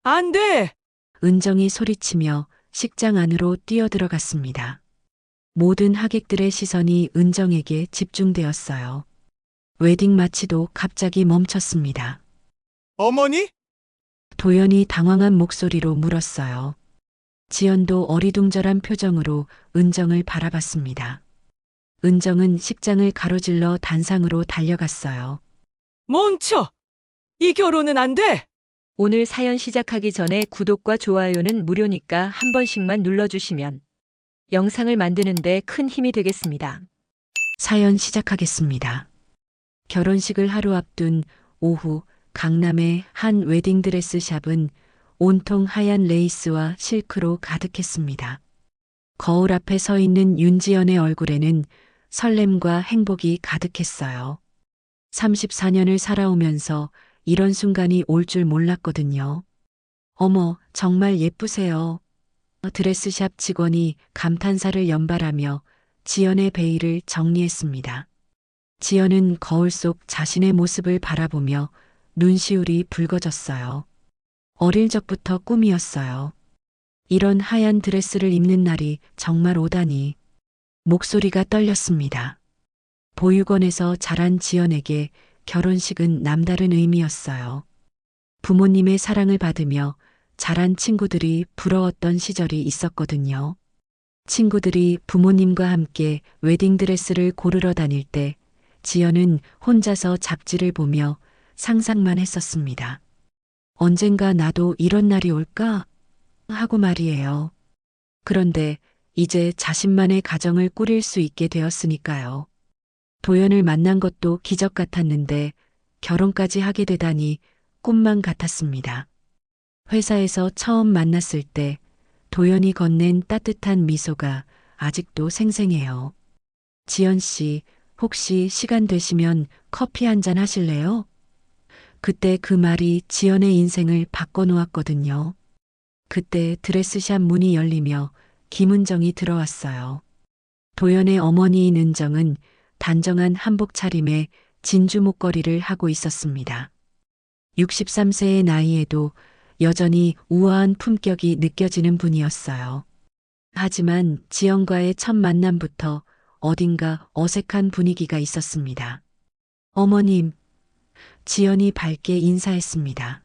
안 돼! 은정이 소리치며 식장 안으로 뛰어들어갔습니다. 모든 하객들의 시선이 은정에게 집중되었어요. 웨딩 마치도 갑자기 멈췄습니다. 어머니? 도연이 당황한 목소리로 물었어요. 지연도 어리둥절한 표정으로 은정을 바라봤습니다. 은정은 식장을 가로질러 단상으로 달려갔어요. 멈춰! 이 결혼은 안 돼! 오늘 사연 시작하기 전에 구독과 좋아요는 무료니까 한 번씩만 눌러주시면 영상을 만드는데 큰 힘이 되겠습니다. 사연 시작하겠습니다. 결혼식을 하루 앞둔 오후 강남의 한 웨딩드레스 샵은 온통 하얀 레이스와 실크로 가득했습니다. 거울 앞에 서 있는 윤지연의 얼굴에는 설렘과 행복이 가득했어요. 34년을 살아오면서 이런 순간이 올 줄 몰랐거든요. 어머, 정말 예쁘세요. 드레스샵 직원이 감탄사를 연발하며 지연의 베일을 정리했습니다. 지연은 거울 속 자신의 모습을 바라보며 눈시울이 붉어졌어요. 어릴 적부터 꿈이었어요. 이런 하얀 드레스를 입는 날이 정말 오다니. 목소리가 떨렸습니다. 보육원에서 자란 지연에게 결혼식은 남다른 의미였어요. 부모님의 사랑을 받으며 자란 친구들이 부러웠던 시절이 있었거든요. 친구들이 부모님과 함께 웨딩드레스를 고르러 다닐 때 지연은 혼자서 잡지를 보며 상상만 했었습니다. 언젠가 나도 이런 날이 올까? 하고 말이에요. 그런데 이제 자신만의 가정을 꾸릴 수 있게 되었으니까요. 도연을 만난 것도 기적 같았는데 결혼까지 하게 되다니 꿈만 같았습니다. 회사에서 처음 만났을 때 도연이 건넨 따뜻한 미소가 아직도 생생해요. 지연 씨, 혹시 시간 되시면 커피 한 잔 하실래요? 그때 그 말이 지연의 인생을 바꿔놓았거든요. 그때 드레스샵 문이 열리며 김은정이 들어왔어요. 도연의 어머니인 은정은 단정한 한복 차림에 진주 목걸이를 하고 있었습니다. 63세의 나이에도 여전히 우아한 품격이 느껴지는 분이었어요. 하지만 지연과의 첫 만남부터 어딘가 어색한 분위기가 있었습니다. 어머님, 지연이 밝게 인사했습니다.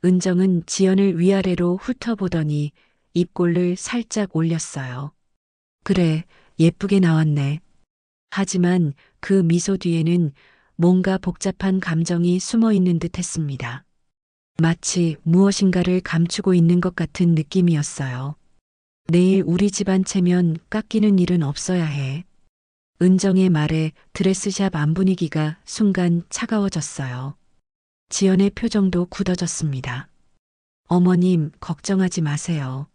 은정은 지연을 위아래로 훑어보더니 입꼬리를 살짝 올렸어요. 그래, 예쁘게 나왔네. 하지만 그 미소 뒤에는 뭔가 복잡한 감정이 숨어 있는 듯 했습니다. 마치 무엇인가를 감추고 있는 것 같은 느낌이었어요. 내일 우리 집안 체면 깎이는 일은 없어야 해. 은정의 말에 드레스샵 안 분위기가 순간 차가워졌어요. 지연의 표정도 굳어졌습니다. 어머님, 걱정하지 마세요.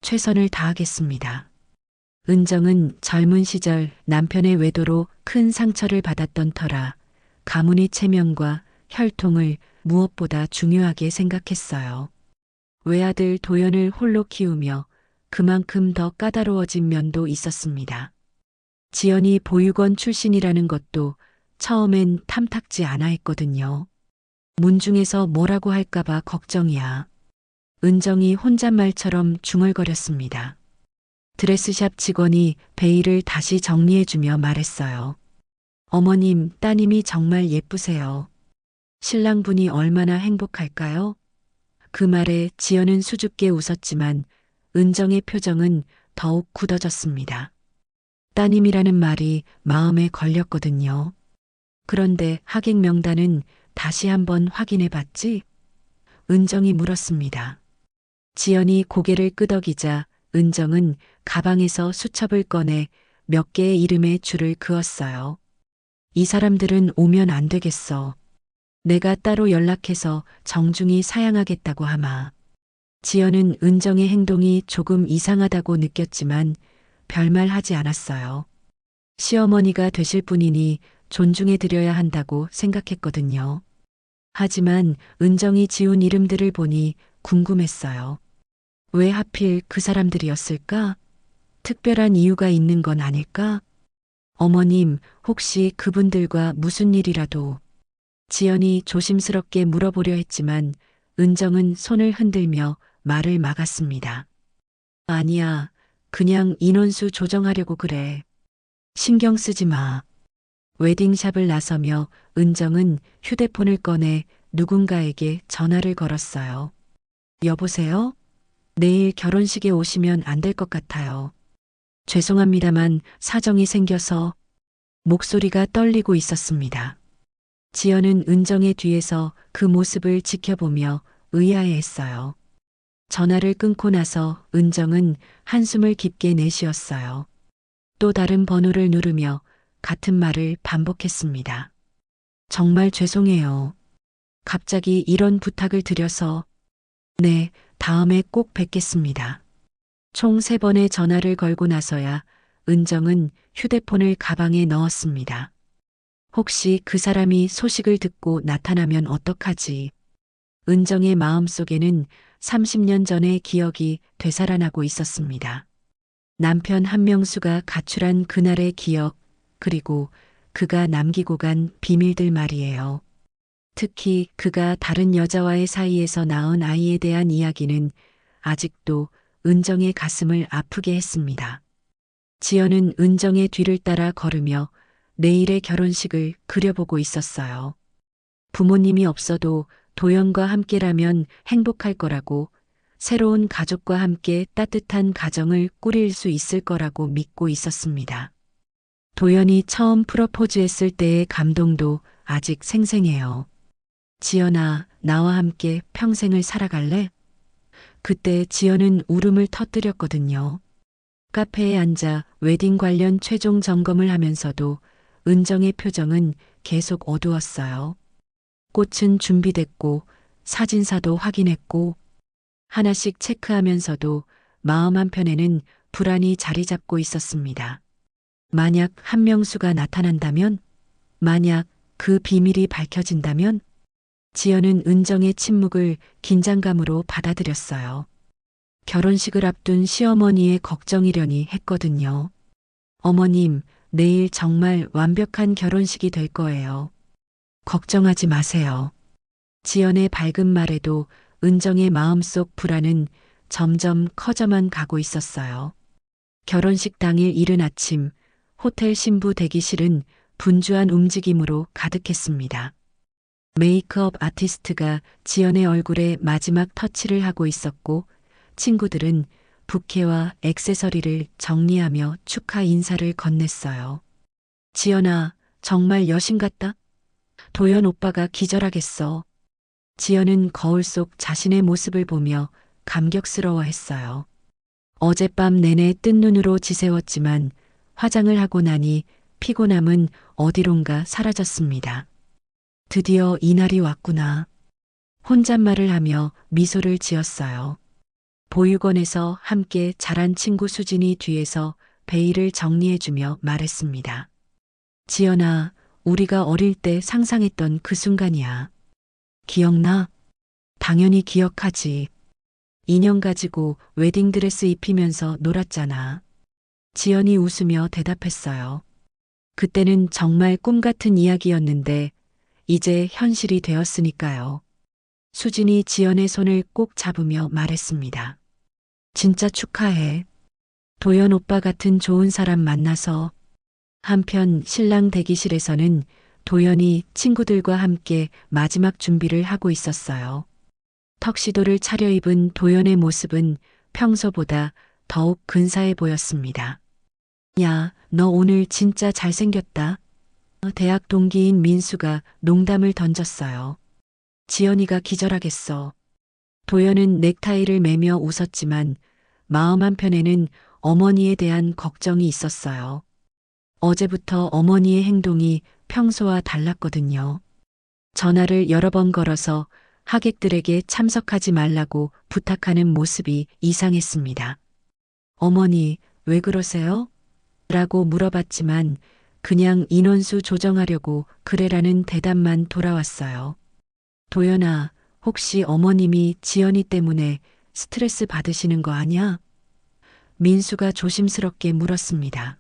최선을 다하겠습니다. 은정은 젊은 시절 남편의 외도로 큰 상처를 받았던 터라 가문의 체면과 혈통을 무엇보다 중요하게 생각했어요. 외아들 도연을 홀로 키우며 그만큼 더 까다로워진 면도 있었습니다. 지연이 보육원 출신이라는 것도 처음엔 탐탁지 않아 했거든요. 문중에서 뭐라고 할까봐 걱정이야. 은정이 혼잣말처럼 중얼거렸습니다. 드레스샵 직원이 베일을 다시 정리해주며 말했어요. 어머님, 따님이 정말 예쁘세요. 신랑분이 얼마나 행복할까요? 그 말에 지연은 수줍게 웃었지만 은정의 표정은 더욱 굳어졌습니다. 따님이라는 말이 마음에 걸렸거든요. 그런데 하객 명단은 다시 한번 확인해 봤지? 은정이 물었습니다. 지연이 고개를 끄덕이자 은정은 가방에서 수첩을 꺼내 몇 개의 이름의 줄을 그었어요. 이 사람들은 오면 안 되겠어. 내가 따로 연락해서 정중히 사양하겠다고 하마. 지연은 은정의 행동이 조금 이상하다고 느꼈지만 별말 하지 않았어요. 시어머니가 되실 분이니 존중해 드려야 한다고 생각했거든요. 하지만 은정이 지운 이름들을 보니 궁금했어요. 왜 하필 그 사람들이었을까? 특별한 이유가 있는 건 아닐까? 어머님, 혹시 그분들과 무슨 일이라도. 지연이 조심스럽게 물어보려 했지만 은정은 손을 흔들며 말을 막았습니다. 아니야, 그냥 인원수 조정하려고 그래. 신경 쓰지 마. 웨딩샵을 나서며 은정은 휴대폰을 꺼내 누군가에게 전화를 걸었어요. 여보세요? 내일 결혼식에 오시면 안 될 것 같아요. 죄송합니다만 사정이 생겨서. 목소리가 떨리고 있었습니다. 지연은 은정의 뒤에서 그 모습을 지켜보며 의아해했어요. 전화를 끊고 나서 은정은 한숨을 깊게 내쉬었어요. 또 다른 번호를 누르며 같은 말을 반복했습니다. 정말 죄송해요. 갑자기 이런 부탁을 드려서. 네, 다음에 꼭 뵙겠습니다. 총 3번의 전화를 걸고 나서야 은정은 휴대폰을 가방에 넣었습니다. 혹시 그 사람이 소식을 듣고 나타나면 어떡하지? 은정의 마음속에는 30년 전의 기억이 되살아나고 있었습니다. 남편 한명수가 가출한 그날의 기억, 그리고 그가 남기고 간 비밀들 말이에요. 특히 그가 다른 여자와의 사이에서 낳은 아이에 대한 이야기는 아직도 은정의 가슴을 아프게 했습니다. 지연은 은정의 뒤를 따라 걸으며 내일의 결혼식을 그려보고 있었어요. 부모님이 없어도 도연과 함께라면 행복할 거라고, 새로운 가족과 함께 따뜻한 가정을 꾸릴 수 있을 거라고 믿고 있었습니다. 도연이 처음 프로포즈했을 때의 감동도 아직 생생해요. 지연아, 나와 함께 평생을 살아갈래? 그때 지연은 울음을 터뜨렸거든요. 카페에 앉아 웨딩 관련 최종 점검을 하면서도 은정의 표정은 계속 어두웠어요. 꽃은 준비됐고 사진사도 확인했고 하나씩 체크하면서도 마음 한편에는 불안이 자리 잡고 있었습니다. 만약 한명수가 나타난다면? 만약 그 비밀이 밝혀진다면? 지연은 은정의 침묵을 긴장감으로 받아들였어요. 결혼식을 앞둔 시어머니의 걱정이려니 했거든요. 어머님, 내일 정말 완벽한 결혼식이 될 거예요. 걱정하지 마세요. 지연의 밝은 말에도 은정의 마음속 불안은 점점 커져만 가고 있었어요. 결혼식 당일 이른 아침, 호텔 신부 대기실은 분주한 움직임으로 가득했습니다. 메이크업 아티스트가 지연의 얼굴에 마지막 터치를 하고 있었고, 친구들은 부케와 액세서리를 정리하며 축하 인사를 건넸어요. 지연아, 정말 여신 같다? 도연 오빠가 기절하겠어. 지연은 거울 속 자신의 모습을 보며 감격스러워했어요. 어젯밤 내내 뜬 눈으로 지새웠지만 화장을 하고 나니 피곤함은 어디론가 사라졌습니다. 드디어 이날이 왔구나. 혼잣말을 하며 미소를 지었어요. 보육원에서 함께 자란 친구 수진이 뒤에서 베일을 정리해주며 말했습니다. 지연아, 우리가 어릴 때 상상했던 그 순간이야. 기억나? 당연히 기억하지. 인형 가지고 웨딩드레스 입히면서 놀았잖아. 지연이 웃으며 대답했어요. 그때는 정말 꿈 같은 이야기였는데 이제 현실이 되었으니까요. 수진이 지연의 손을 꼭 잡으며 말했습니다. 진짜 축하해. 도연 오빠 같은 좋은 사람 만나서. 한편 신랑 대기실에서는 도연이 친구들과 함께 마지막 준비를 하고 있었어요. 턱시도를 차려입은 도연의 모습은 평소보다 더욱 근사해 보였습니다. 야, 너 오늘 진짜 잘생겼다. 대학 동기인 민수가 농담을 던졌어요. 지연이가 기절하겠어. 도연은 넥타이를 매며 웃었지만 마음 한편에는 어머니에 대한 걱정이 있었어요. 어제부터 어머니의 행동이 평소와 달랐거든요. 전화를 여러 번 걸어서 하객들에게 참석하지 말라고 부탁하는 모습이 이상했습니다. 어머니, 왜 그러세요? 라고 물어봤지만 그냥 인원수 조정하려고 그래라는 대답만 돌아왔어요. 도연아, 혹시 어머님이 지연이 때문에 스트레스 받으시는 거 아니야? 민수가 조심스럽게 물었습니다.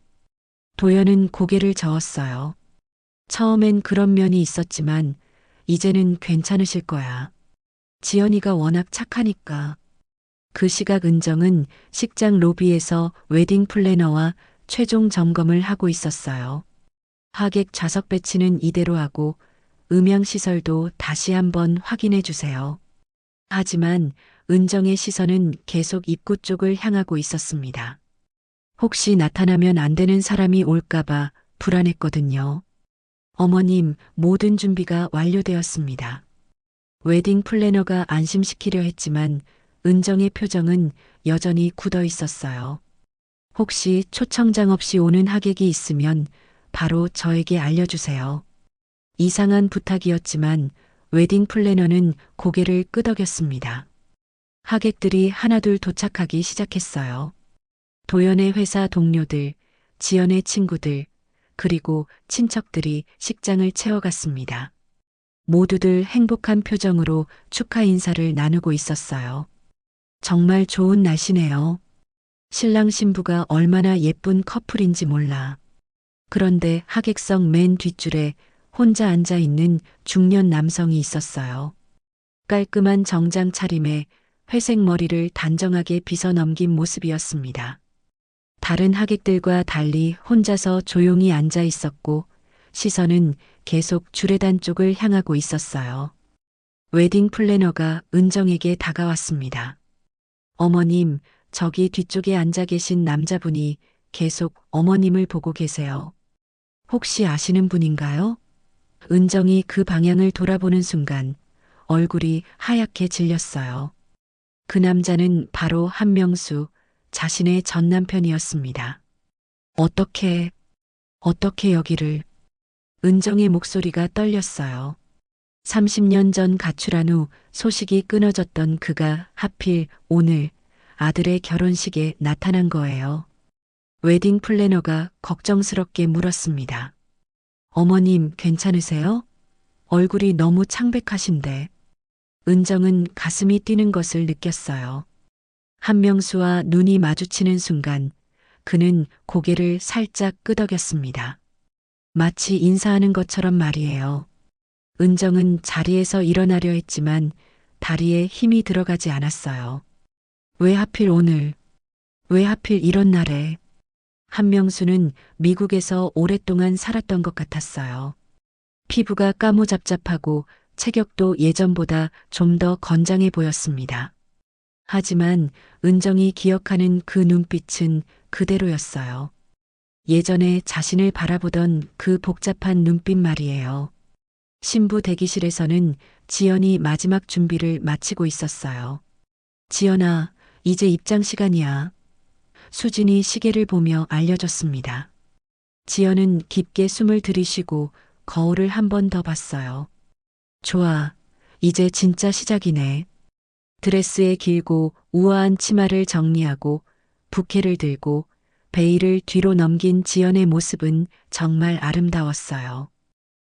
도연은 고개를 저었어요. 처음엔 그런 면이 있었지만 이제는 괜찮으실 거야. 지연이가 워낙 착하니까. 그 시각 은정은 식장 로비에서 웨딩 플래너와 최종 점검을 하고 있었어요. 하객 좌석 배치는 이대로 하고 음향 시설도 다시 한번 확인해 주세요. 하지만 은정의 시선은 계속 입구 쪽을 향하고 있었습니다. 혹시 나타나면 안 되는 사람이 올까봐 불안했거든요. 어머님, 모든 준비가 완료되었습니다. 웨딩 플래너가 안심시키려 했지만 은정의 표정은 여전히 굳어 있었어요. 혹시 초청장 없이 오는 하객이 있으면 바로 저에게 알려주세요. 이상한 부탁이었지만 웨딩 플래너는 고개를 끄덕였습니다. 하객들이 하나둘 도착하기 시작했어요. 도연의 회사 동료들, 지연의 친구들, 그리고 친척들이 식장을 채워갔습니다. 모두들 행복한 표정으로 축하 인사를 나누고 있었어요. 정말 좋은 날씨네요. 신랑 신부가 얼마나 예쁜 커플인지 몰라. 그런데 하객석 맨 뒷줄에 혼자 앉아 있는 중년 남성이 있었어요. 깔끔한 정장 차림에 회색 머리를 단정하게 빗어 넘긴 모습이었습니다. 다른 하객들과 달리 혼자서 조용히 앉아 있었고 시선은 계속 주례단 쪽을 향하고 있었어요. 웨딩 플래너가 은정에게 다가왔습니다. 어머님, 저기 뒤쪽에 앉아 계신 남자분이 계속 어머님을 보고 계세요. 혹시 아시는 분인가요? 은정이 그 방향을 돌아보는 순간 얼굴이 하얗게 질렸어요. 그 남자는 바로 한명수, 자신의 전 남편이었습니다. 어떻게 여기를? 은정의 목소리가 떨렸어요. 30년 전 가출한 후 소식이 끊어졌던 그가 하필 오늘 아들의 결혼식에 나타난 거예요. 웨딩 플래너가 걱정스럽게 물었습니다. 어머님 괜찮으세요? 얼굴이 너무 창백하신데. 은정은 가슴이 뛰는 것을 느꼈어요. 한명수와 눈이 마주치는 순간 그는 고개를 살짝 끄덕였습니다. 마치 인사하는 것처럼 말이에요. 은정은 자리에서 일어나려 했지만 다리에 힘이 들어가지 않았어요. 왜 하필 오늘? 왜 하필 이런 날에? 한명수는 미국에서 오랫동안 살았던 것 같았어요. 피부가 까무잡잡하고 체격도 예전보다 좀 더 건장해 보였습니다. 하지만 은정이 기억하는 그 눈빛은 그대로였어요. 예전에 자신을 바라보던 그 복잡한 눈빛 말이에요. 신부 대기실에서는 지연이 마지막 준비를 마치고 있었어요. 지연아, 이제 입장 시간이야. 수진이 시계를 보며 알려줬습니다. 지연은 깊게 숨을 들이쉬고 거울을 한 번 더 봤어요. 좋아, 이제 진짜 시작이네. 드레스의 길고 우아한 치마를 정리하고 부케를 들고 베일을 뒤로 넘긴 지연의 모습은 정말 아름다웠어요.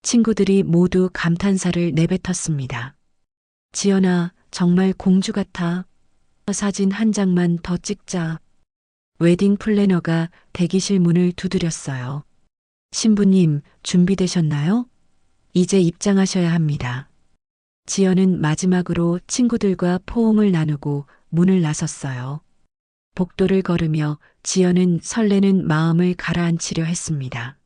친구들이 모두 감탄사를 내뱉었습니다. 지연아, 정말 공주 같아. 사진 한 장만 더 찍자. 웨딩 플래너가 대기실 문을 두드렸어요. 신부님, 준비되셨나요? 이제 입장하셔야 합니다. 지연은 마지막으로 친구들과 포옹을 나누고 문을 나섰어요. 복도를 걸으며 지연은 설레는 마음을 가라앉히려 했습니다.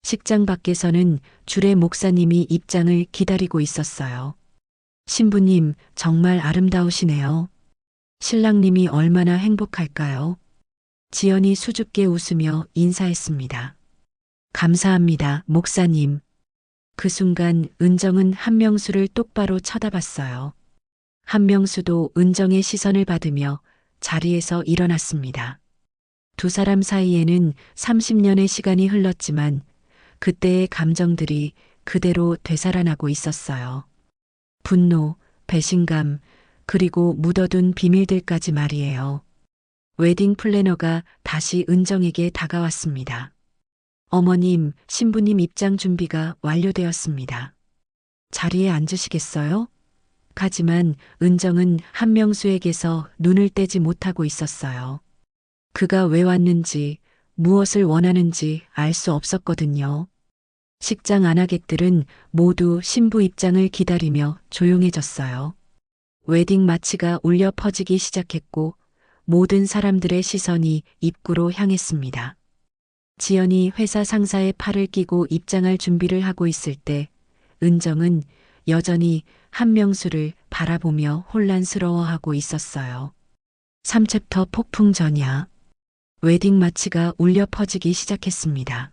식장 밖에서는 주례 목사님이 입장을 기다리고 있었어요. 신부님, 정말 아름다우시네요. 신랑님이 얼마나 행복할까요? 지연이 수줍게 웃으며 인사했습니다. 감사합니다, 목사님. 그 순간 은정은 한명수를 똑바로 쳐다봤어요. 한명수도 은정의 시선을 받으며 자리에서 일어났습니다. 두 사람 사이에는 30년의 시간이 흘렀지만 그때의 감정들이 그대로 되살아나고 있었어요. 분노, 배신감, 그리고 묻어둔 비밀들까지 말이에요. 웨딩 플래너가 다시 은정에게 다가왔습니다. 어머님, 신부님 입장 준비가 완료되었습니다. 자리에 앉으시겠어요? 하지만 은정은 한명수에게서 눈을 떼지 못하고 있었어요. 그가 왜 왔는지, 무엇을 원하는지 알 수 없었거든요. 식장 안하객들은 모두 신부 입장을 기다리며 조용해졌어요. 웨딩 마치가 울려 퍼지기 시작했고 모든 사람들의 시선이 입구로 향했습니다. 지연이 회사 상사의 팔을 끼고 입장할 준비를 하고 있을 때 은정은 여전히 한명수를 바라보며 혼란스러워하고 있었어요. 3챕터 폭풍 전야. 웨딩 마치가 울려 퍼지기 시작했습니다.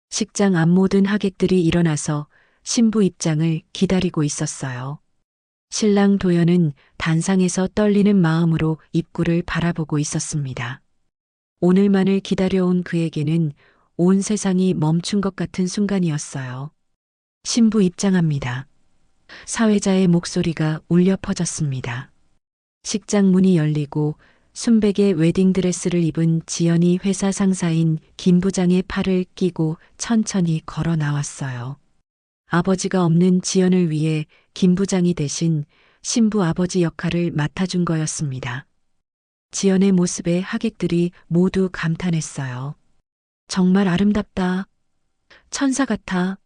식장 앞 모든 하객들이 일어나서 신부 입장을 기다리고 있었어요. 신랑 도연은 단상에서 떨리는 마음으로 입구를 바라보고 있었습니다. 오늘만을 기다려온 그에게는 온 세상이 멈춘 것 같은 순간이었어요. 신부 입장합니다. 사회자의 목소리가 울려 퍼졌습니다. 식장 문이 열리고 순백의 웨딩드레스를 입은 지연이 회사 상사인 김 부장의 팔을 끼고 천천히 걸어 나왔어요. 아버지가 없는 지연을 위해 김 부장이 대신 신부 아버지 역할을 맡아준 거였습니다. 지연의 모습에 하객들이 모두 감탄했어요. 정말 아름답다. 천사 같아.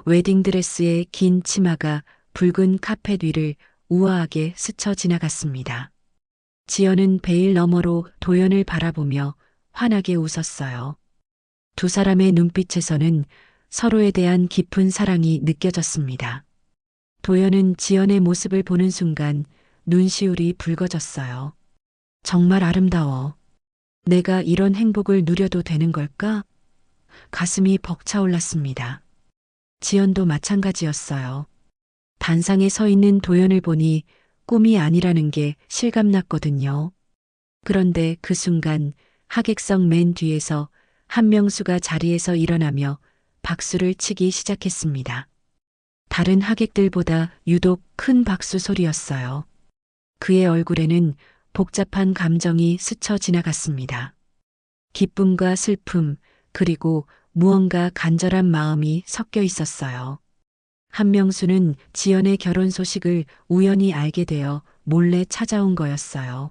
웨딩드레스의 긴 치마가 붉은 카펫 위를 우아하게 스쳐 지나갔습니다. 지연은 베일 너머로 도연을 바라보며 환하게 웃었어요. 두 사람의 눈빛에서는 서로에 대한 깊은 사랑이 느껴졌습니다. 도연은 지연의 모습을 보는 순간 눈시울이 붉어졌어요. 정말 아름다워. 내가 이런 행복을 누려도 되는 걸까? 가슴이 벅차올랐습니다. 지연도 마찬가지였어요. 단상에 서 있는 도연을 보니 꿈이 아니라는 게 실감났거든요. 그런데 그 순간 하객석 맨 뒤에서 한명수가 자리에서 일어나며 박수를 치기 시작했습니다. 다른 하객들보다 유독 큰 박수 소리였어요. 그의 얼굴에는 복잡한 감정이 스쳐 지나갔습니다. 기쁨과 슬픔, 그리고 무언가 간절한 마음이 섞여 있었어요. 한명수는 지연의 결혼 소식을 우연히 알게 되어 몰래 찾아온 거였어요.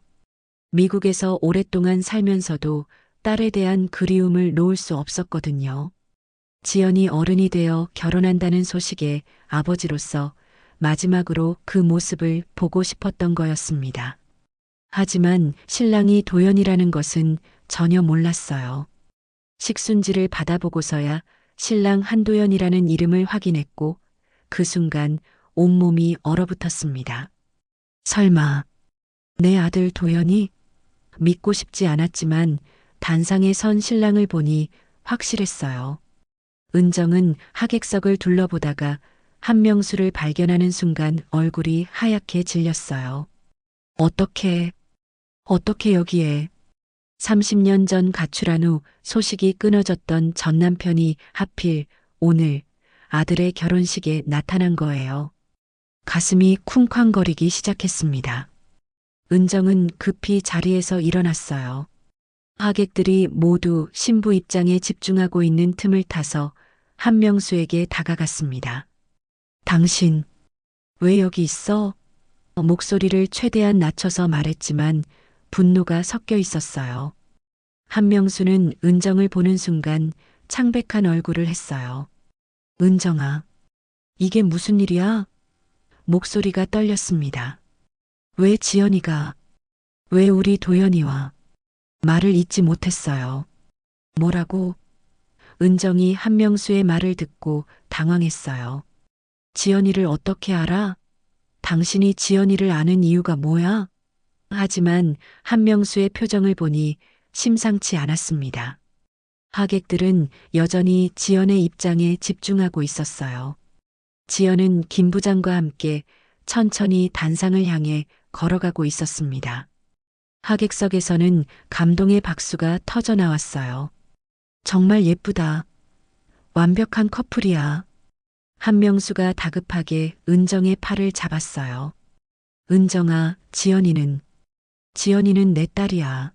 미국에서 오랫동안 살면서도 딸에 대한 그리움을 놓을 수 없었거든요. 지연이 어른이 되어 결혼한다는 소식에 아버지로서 마지막으로 그 모습을 보고 싶었던 거였습니다. 하지만 신랑이 도연이라는 것은 전혀 몰랐어요. 식순지를 받아보고서야 신랑 한도연이라는 이름을 확인했고 그 순간 온몸이 얼어붙었습니다. 설마 내 아들 도연이? 믿고 싶지 않았지만 단상에 선 신랑을 보니 확실했어요. 은정은 하객석을 둘러보다가 한명수를 발견하는 순간 얼굴이 하얗게 질렸어요. 어떻게 여기에? 30년 전 가출한 후 소식이 끊어졌던 전 남편이 하필 오늘 아들의 결혼식에 나타난 거예요. 가슴이 쿵쾅거리기 시작했습니다. 은정은 급히 자리에서 일어났어요. 하객들이 모두 신부 입장에 집중하고 있는 틈을 타서 한명수에게 다가갔습니다. 당신, 왜 여기 있어? 목소리를 최대한 낮춰서 말했지만 분노가 섞여 있었어요. 한명수는 은정을 보는 순간 창백한 얼굴을 했어요. 은정아, 이게 무슨 일이야? 목소리가 떨렸습니다. 왜 지연이가, 왜 우리 도연이와 말을 잇지 못했어요. 뭐라고? 은정이 한명수의 말을 듣고 당황했어요. 지연이를 어떻게 알아? 당신이 지연이를 아는 이유가 뭐야? 하지만 한명수의 표정을 보니 심상치 않았습니다. 하객들은 여전히 지연의 입장에 집중하고 있었어요. 지연은 김 부장과 함께 천천히 단상을 향해 걸어가고 있었습니다. 하객석에서는 감동의 박수가 터져 나왔어요. 정말 예쁘다. 완벽한 커플이야. 한명수가 다급하게 은정의 팔을 잡았어요. 은정아, 지연이는 내 딸이야.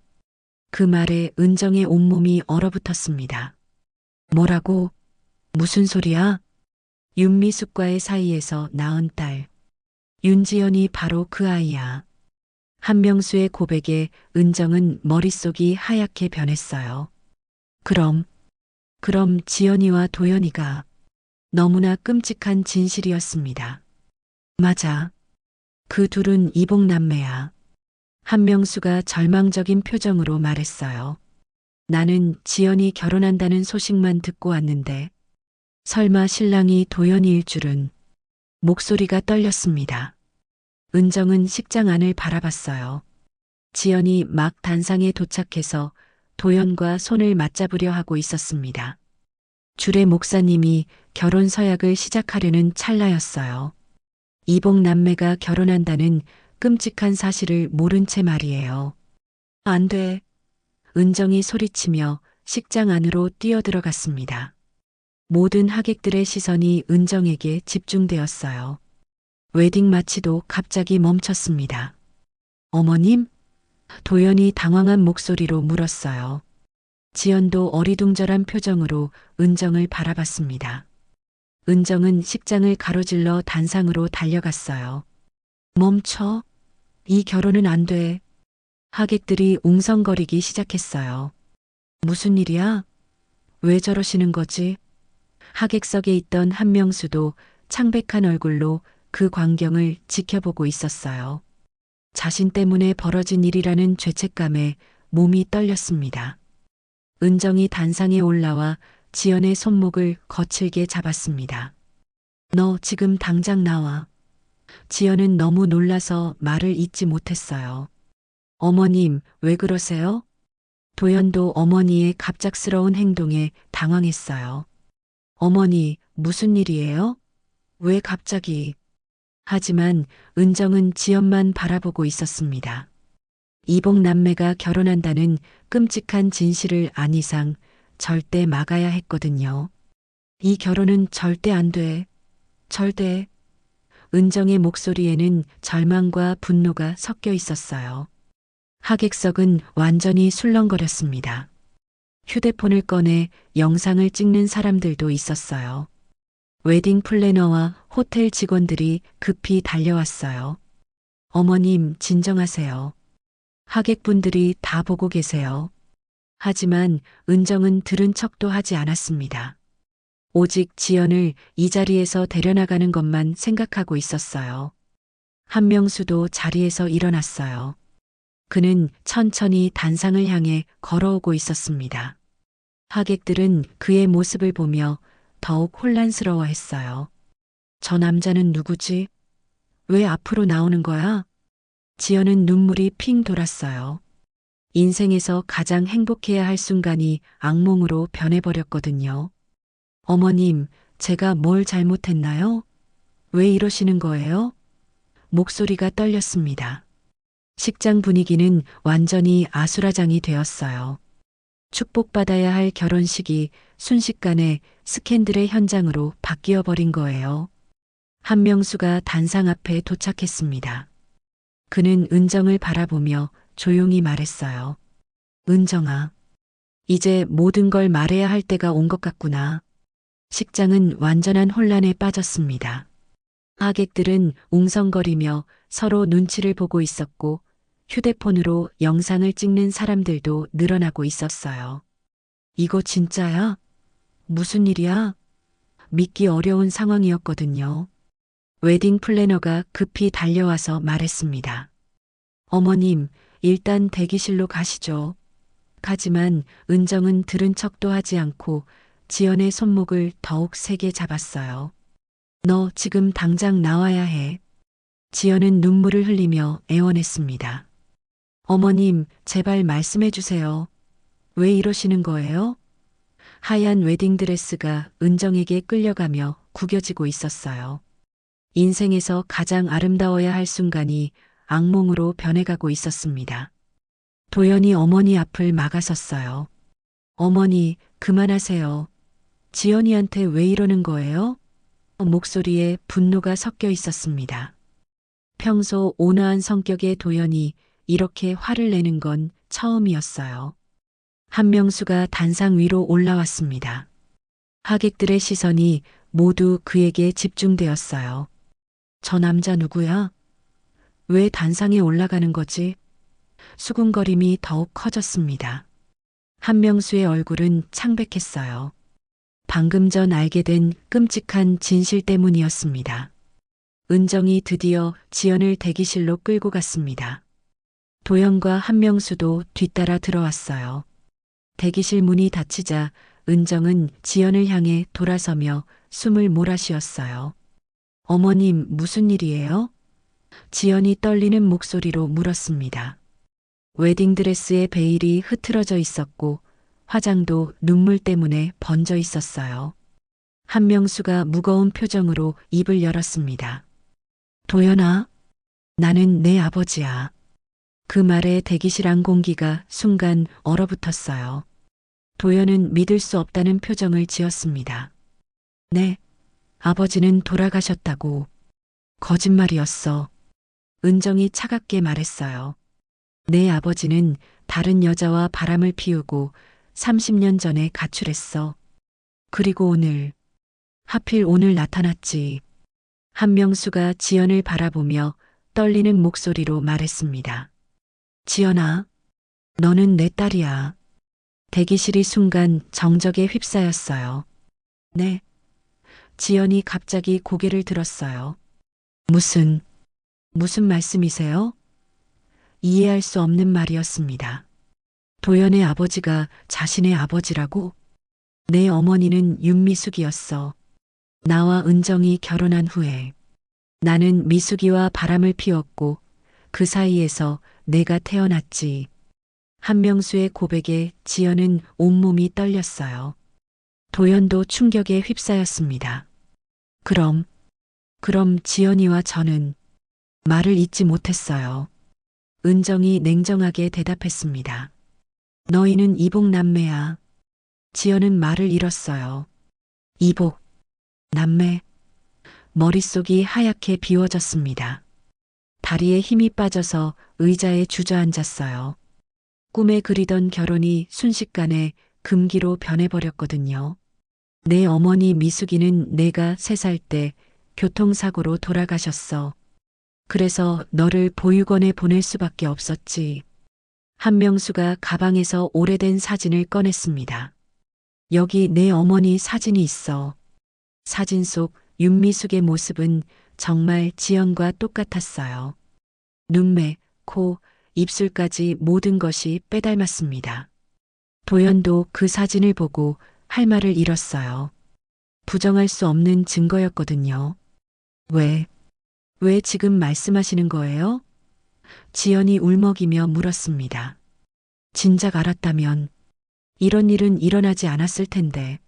그 말에 은정의 온몸이 얼어붙었습니다. 뭐라고? 무슨 소리야? 윤미숙과의 사이에서 낳은 딸. 윤지연이 바로 그 아이야. 한명수의 고백에 은정은 머릿속이 하얗게 변했어요. 그럼 지연이와 도연이가 너무나 끔찍한 진실이었습니다. 맞아. 그 둘은 이복남매야. 한명수가 절망적인 표정으로 말했어요. 나는 지연이 결혼한다는 소식만 듣고 왔는데 설마 신랑이 도연이일 줄은. 목소리가 떨렸습니다. 은정은 식장 안을 바라봤어요. 지연이 막 단상에 도착해서 도연과 손을 맞잡으려 하고 있었습니다. 주례 목사님이 결혼 서약을 시작하려는 찰나였어요. 이복 남매가 결혼한다는 끔찍한 사실을 모른 채 말이에요. 안 돼. 은정이 소리치며 식장 안으로 뛰어들어갔습니다. 모든 하객들의 시선이 은정에게 집중되었어요. 웨딩 마치도 갑자기 멈췄습니다. 어머님? 도연이 당황한 목소리로 물었어요. 지연도 어리둥절한 표정으로 은정을 바라봤습니다. 은정은 식장을 가로질러 단상으로 달려갔어요. 멈춰. 이 결혼은 안 돼. 하객들이 웅성거리기 시작했어요. 무슨 일이야? 왜 저러시는 거지? 하객석에 있던 한명수도 창백한 얼굴로 그 광경을 지켜보고 있었어요. 자신 때문에 벌어진 일이라는 죄책감에 몸이 떨렸습니다. 은정이 단상에 올라와 지연의 손목을 거칠게 잡았습니다. 너 지금 당장 나와. 지연은 너무 놀라서 말을 잇지 못했어요. 어머님, 왜 그러세요? 도연도 어머니의 갑작스러운 행동에 당황했어요. 어머니, 무슨 일이에요? 왜 갑자기? 하지만 은정은 지연만 바라보고 있었습니다. 이복 남매가 결혼한다는 끔찍한 진실을 안 이상 절대 막아야 했거든요. 이 결혼은 절대 안 돼. 절대. 은정의 목소리에는 절망과 분노가 섞여 있었어요. 하객석은 완전히 술렁거렸습니다. 휴대폰을 꺼내 영상을 찍는 사람들도 있었어요. 웨딩 플래너와 호텔 직원들이 급히 달려왔어요. 어머님, 진정하세요. 하객분들이 다 보고 계세요. 하지만 은정은 들은 척도 하지 않았습니다. 오직 지연을 이 자리에서 데려나가는 것만 생각하고 있었어요. 한명수도 자리에서 일어났어요. 그는 천천히 단상을 향해 걸어오고 있었습니다. 하객들은 그의 모습을 보며 더욱 혼란스러워했어요. 저 남자는 누구지? 왜 앞으로 나오는 거야? 지연은 눈물이 핑 돌았어요. 인생에서 가장 행복해야 할 순간이 악몽으로 변해버렸거든요. 어머님, 제가 뭘 잘못했나요? 왜 이러시는 거예요? 목소리가 떨렸습니다. 식장 분위기는 완전히 아수라장이 되었어요. 축복받아야 할 결혼식이 순식간에 스캔들의 현장으로 바뀌어 버린 거예요. 한명수가 단상 앞에 도착했습니다. 그는 은정을 바라보며 조용히 말했어요. 은정아, 이제 모든 걸 말해야 할 때가 온 것 같구나. 식장은 완전한 혼란에 빠졌습니다. 하객들은 웅성거리며 서로 눈치를 보고 있었고 휴대폰으로 영상을 찍는 사람들도 늘어나고 있었어요. 이거 진짜야? 무슨 일이야? 믿기 어려운 상황이었거든요. 웨딩 플래너가 급히 달려와서 말했습니다. 어머님, 일단 대기실로 가시죠. 하지만 은정은 들은 척도 하지 않고 지연의 손목을 더욱 세게 잡았어요. 너 지금 당장 나와야 해. 지연은 눈물을 흘리며 애원했습니다. 어머님, 제발 말씀해 주세요. 왜 이러시는 거예요? 하얀 웨딩드레스가 은정에게 끌려가며 구겨지고 있었어요. 인생에서 가장 아름다워야 할 순간이 악몽으로 변해가고 있었습니다. 도연이 어머니 앞을 막아섰어요. 어머니, 그만하세요. 지연이한테 왜 이러는 거예요? 목소리에 분노가 섞여 있었습니다. 평소 온화한 성격의 도연이 이렇게 화를 내는 건 처음이었어요. 한명수가 단상 위로 올라왔습니다. 하객들의 시선이 모두 그에게 집중되었어요. 저 남자 누구야? 왜 단상에 올라가는 거지? 수군거림이 더욱 커졌습니다. 한명수의 얼굴은 창백했어요. 방금 전 알게 된 끔찍한 진실 때문이었습니다. 은정이 드디어 지연을 대기실로 끌고 갔습니다. 도연과 한명수도 뒤따라 들어왔어요. 대기실 문이 닫히자 은정은 지연을 향해 돌아서며 숨을 몰아쉬었어요. 어머님, 무슨 일이에요? 지연이 떨리는 목소리로 물었습니다. 웨딩드레스의 베일이 흐트러져 있었고 화장도 눈물 때문에 번져 있었어요. 한명수가 무거운 표정으로 입을 열었습니다. 도연아, 나는 내 아버지야. 그 말에 대기실 안 공기가 순간 얼어붙었어요. 도연은 믿을 수 없다는 표정을 지었습니다. 네, 아버지는 돌아가셨다고. 거짓말이었어. 은정이 차갑게 말했어요. 내 아버지는 다른 여자와 바람을 피우고 30년 전에 가출했어. 그리고 오늘, 하필 오늘 나타났지. 한명수가 지연을 바라보며 떨리는 목소리로 말했습니다. 지연아, 너는 내 딸이야. 대기실이 순간 정적에 휩싸였어요. 네. 지연이 갑자기 고개를 들었어요. 무슨 말씀이세요? 이해할 수 없는 말이었습니다. 도연의 아버지가 자신의 아버지라고? 내 어머니는 윤미숙이었어. 나와 은정이 결혼한 후에 나는 미숙이와 바람을 피웠고 그 사이에서 내가 태어났지. 한명수의 고백에 지연은 온몸이 떨렸어요. 도연도 충격에 휩싸였습니다. 그럼 지연이와 저는 말을 잇지 못했어요. 은정이 냉정하게 대답했습니다. 너희는 이복 남매야. 지연은 말을 잃었어요. 이복, 남매. 머릿속이 하얗게 비워졌습니다. 다리에 힘이 빠져서 의자에 주저앉았어요. 꿈에 그리던 결혼이 순식간에 금기로 변해버렸거든요. 내 어머니 미숙이는 내가 3살 때 교통사고로 돌아가셨어. 그래서 너를 보육원에 보낼 수밖에 없었지. 한명수가 가방에서 오래된 사진을 꺼냈습니다. 여기 내 어머니 사진이 있어. 사진 속 윤미숙의 모습은 정말 지연과 똑같았어요. 눈매, 코, 입술까지 모든 것이 빼닮았습니다. 도연도 그 사진을 보고 할 말을 잃었어요. 부정할 수 없는 증거였거든요. 왜 지금 말씀하시는 거예요? 지연이 울먹이며 물었습니다. 진작 알았다면 이런 일은 일어나지 않았을 텐데.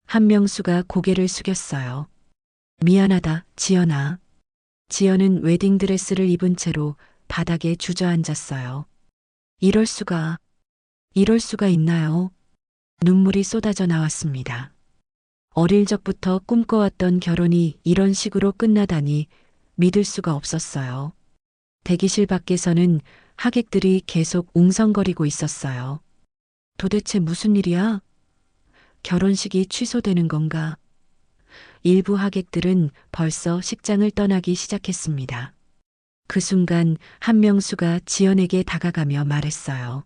한명수가 고개를 숙였어요. 미안하다, 지연아. 지연은 웨딩드레스를 입은 채로 바닥에 주저앉았어요. 이럴 수가 있나요? 눈물이 쏟아져 나왔습니다. 어릴 적부터 꿈꿔왔던 결혼이 이런 식으로 끝나다니 믿을 수가 없었어요. 대기실 밖에서는 하객들이 계속 웅성거리고 있었어요. 도대체 무슨 일이야? 결혼식이 취소되는 건가? 일부 하객들은 벌써 식장을 떠나기 시작했습니다. 그 순간 한명수가 지연에게 다가가며 말했어요.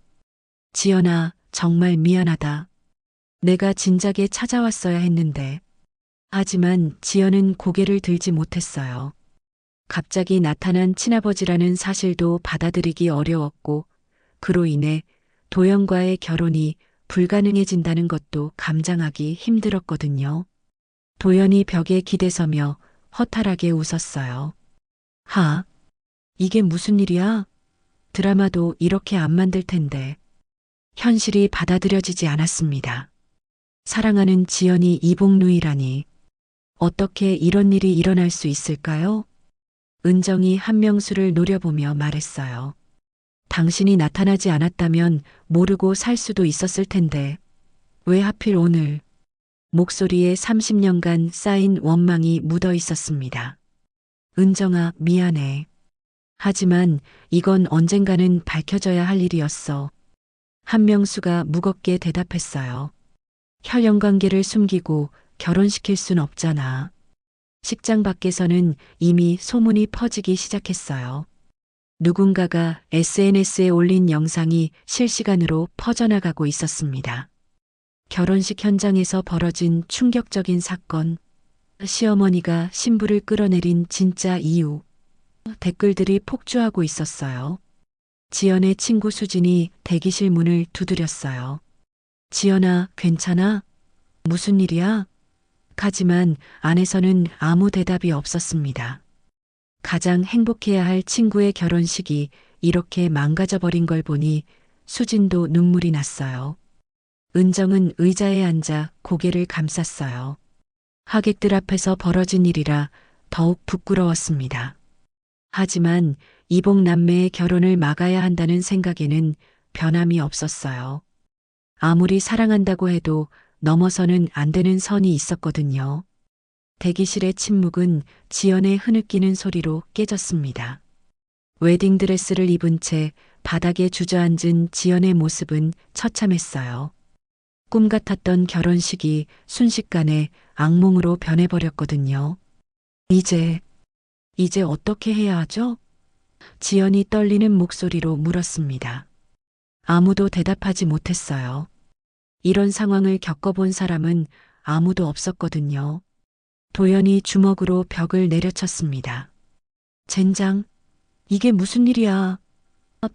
지연아, 정말 미안하다. 내가 진작에 찾아왔어야 했는데. 하지만 지연은 고개를 들지 못했어요. 갑자기 나타난 친아버지라는 사실도 받아들이기 어려웠고 그로 인해 도연과의 결혼이 불가능해진다는 것도 감당하기 힘들었거든요. 도연이 벽에 기대서며 허탈하게 웃었어요. 이게 무슨 일이야? 드라마도 이렇게 안 만들 텐데. 현실이 받아들여지지 않았습니다. 사랑하는 지연이 이복누이라니. 어떻게 이런 일이 일어날 수 있을까요? 은정이 한명수를 노려보며 말했어요. 당신이 나타나지 않았다면 모르고 살 수도 있었을 텐데. 왜 하필 오늘? 목소리에 30년간 쌓인 원망이 묻어 있었습니다. 은정아, 미안해. 하지만 이건 언젠가는 밝혀져야 할 일이었어. 한명수가 무겁게 대답했어요. 혈연관계를 숨기고 결혼시킬 순 없잖아. 식장 밖에서는 이미 소문이 퍼지기 시작했어요. 누군가가 SNS에 올린 영상이 실시간으로 퍼져나가고 있었습니다. 결혼식 현장에서 벌어진 충격적인 사건. 시어머니가 신부를 끌어내린 진짜 이유. 댓글들이 폭주하고 있었어요. 지연의 친구 수진이 대기실 문을 두드렸어요. 지연아, 괜찮아? 무슨 일이야? 하지만 안에서는 아무 대답이 없었습니다. 가장 행복해야 할 친구의 결혼식이 이렇게 망가져버린 걸 보니 수진도 눈물이 났어요. 은정은 의자에 앉아 고개를 감쌌어요. 하객들 앞에서 벌어진 일이라 더욱 부끄러웠습니다. 하지만 이복 남매의 결혼을 막아야 한다는 생각에는 변함이 없었어요. 아무리 사랑한다고 해도 넘어서는 안 되는 선이 있었거든요. 대기실의 침묵은 지연의 흐느끼는 소리로 깨졌습니다. 웨딩드레스를 입은 채 바닥에 주저앉은 지연의 모습은 처참했어요. 꿈 같았던 결혼식이 순식간에 악몽으로 변해버렸거든요. 이제 어떻게 해야 하죠? 지연이 떨리는 목소리로 물었습니다. 아무도 대답하지 못했어요. 이런 상황을 겪어본 사람은 아무도 없었거든요. 도연이 주먹으로 벽을 내려쳤습니다. 젠장, 이게 무슨 일이야?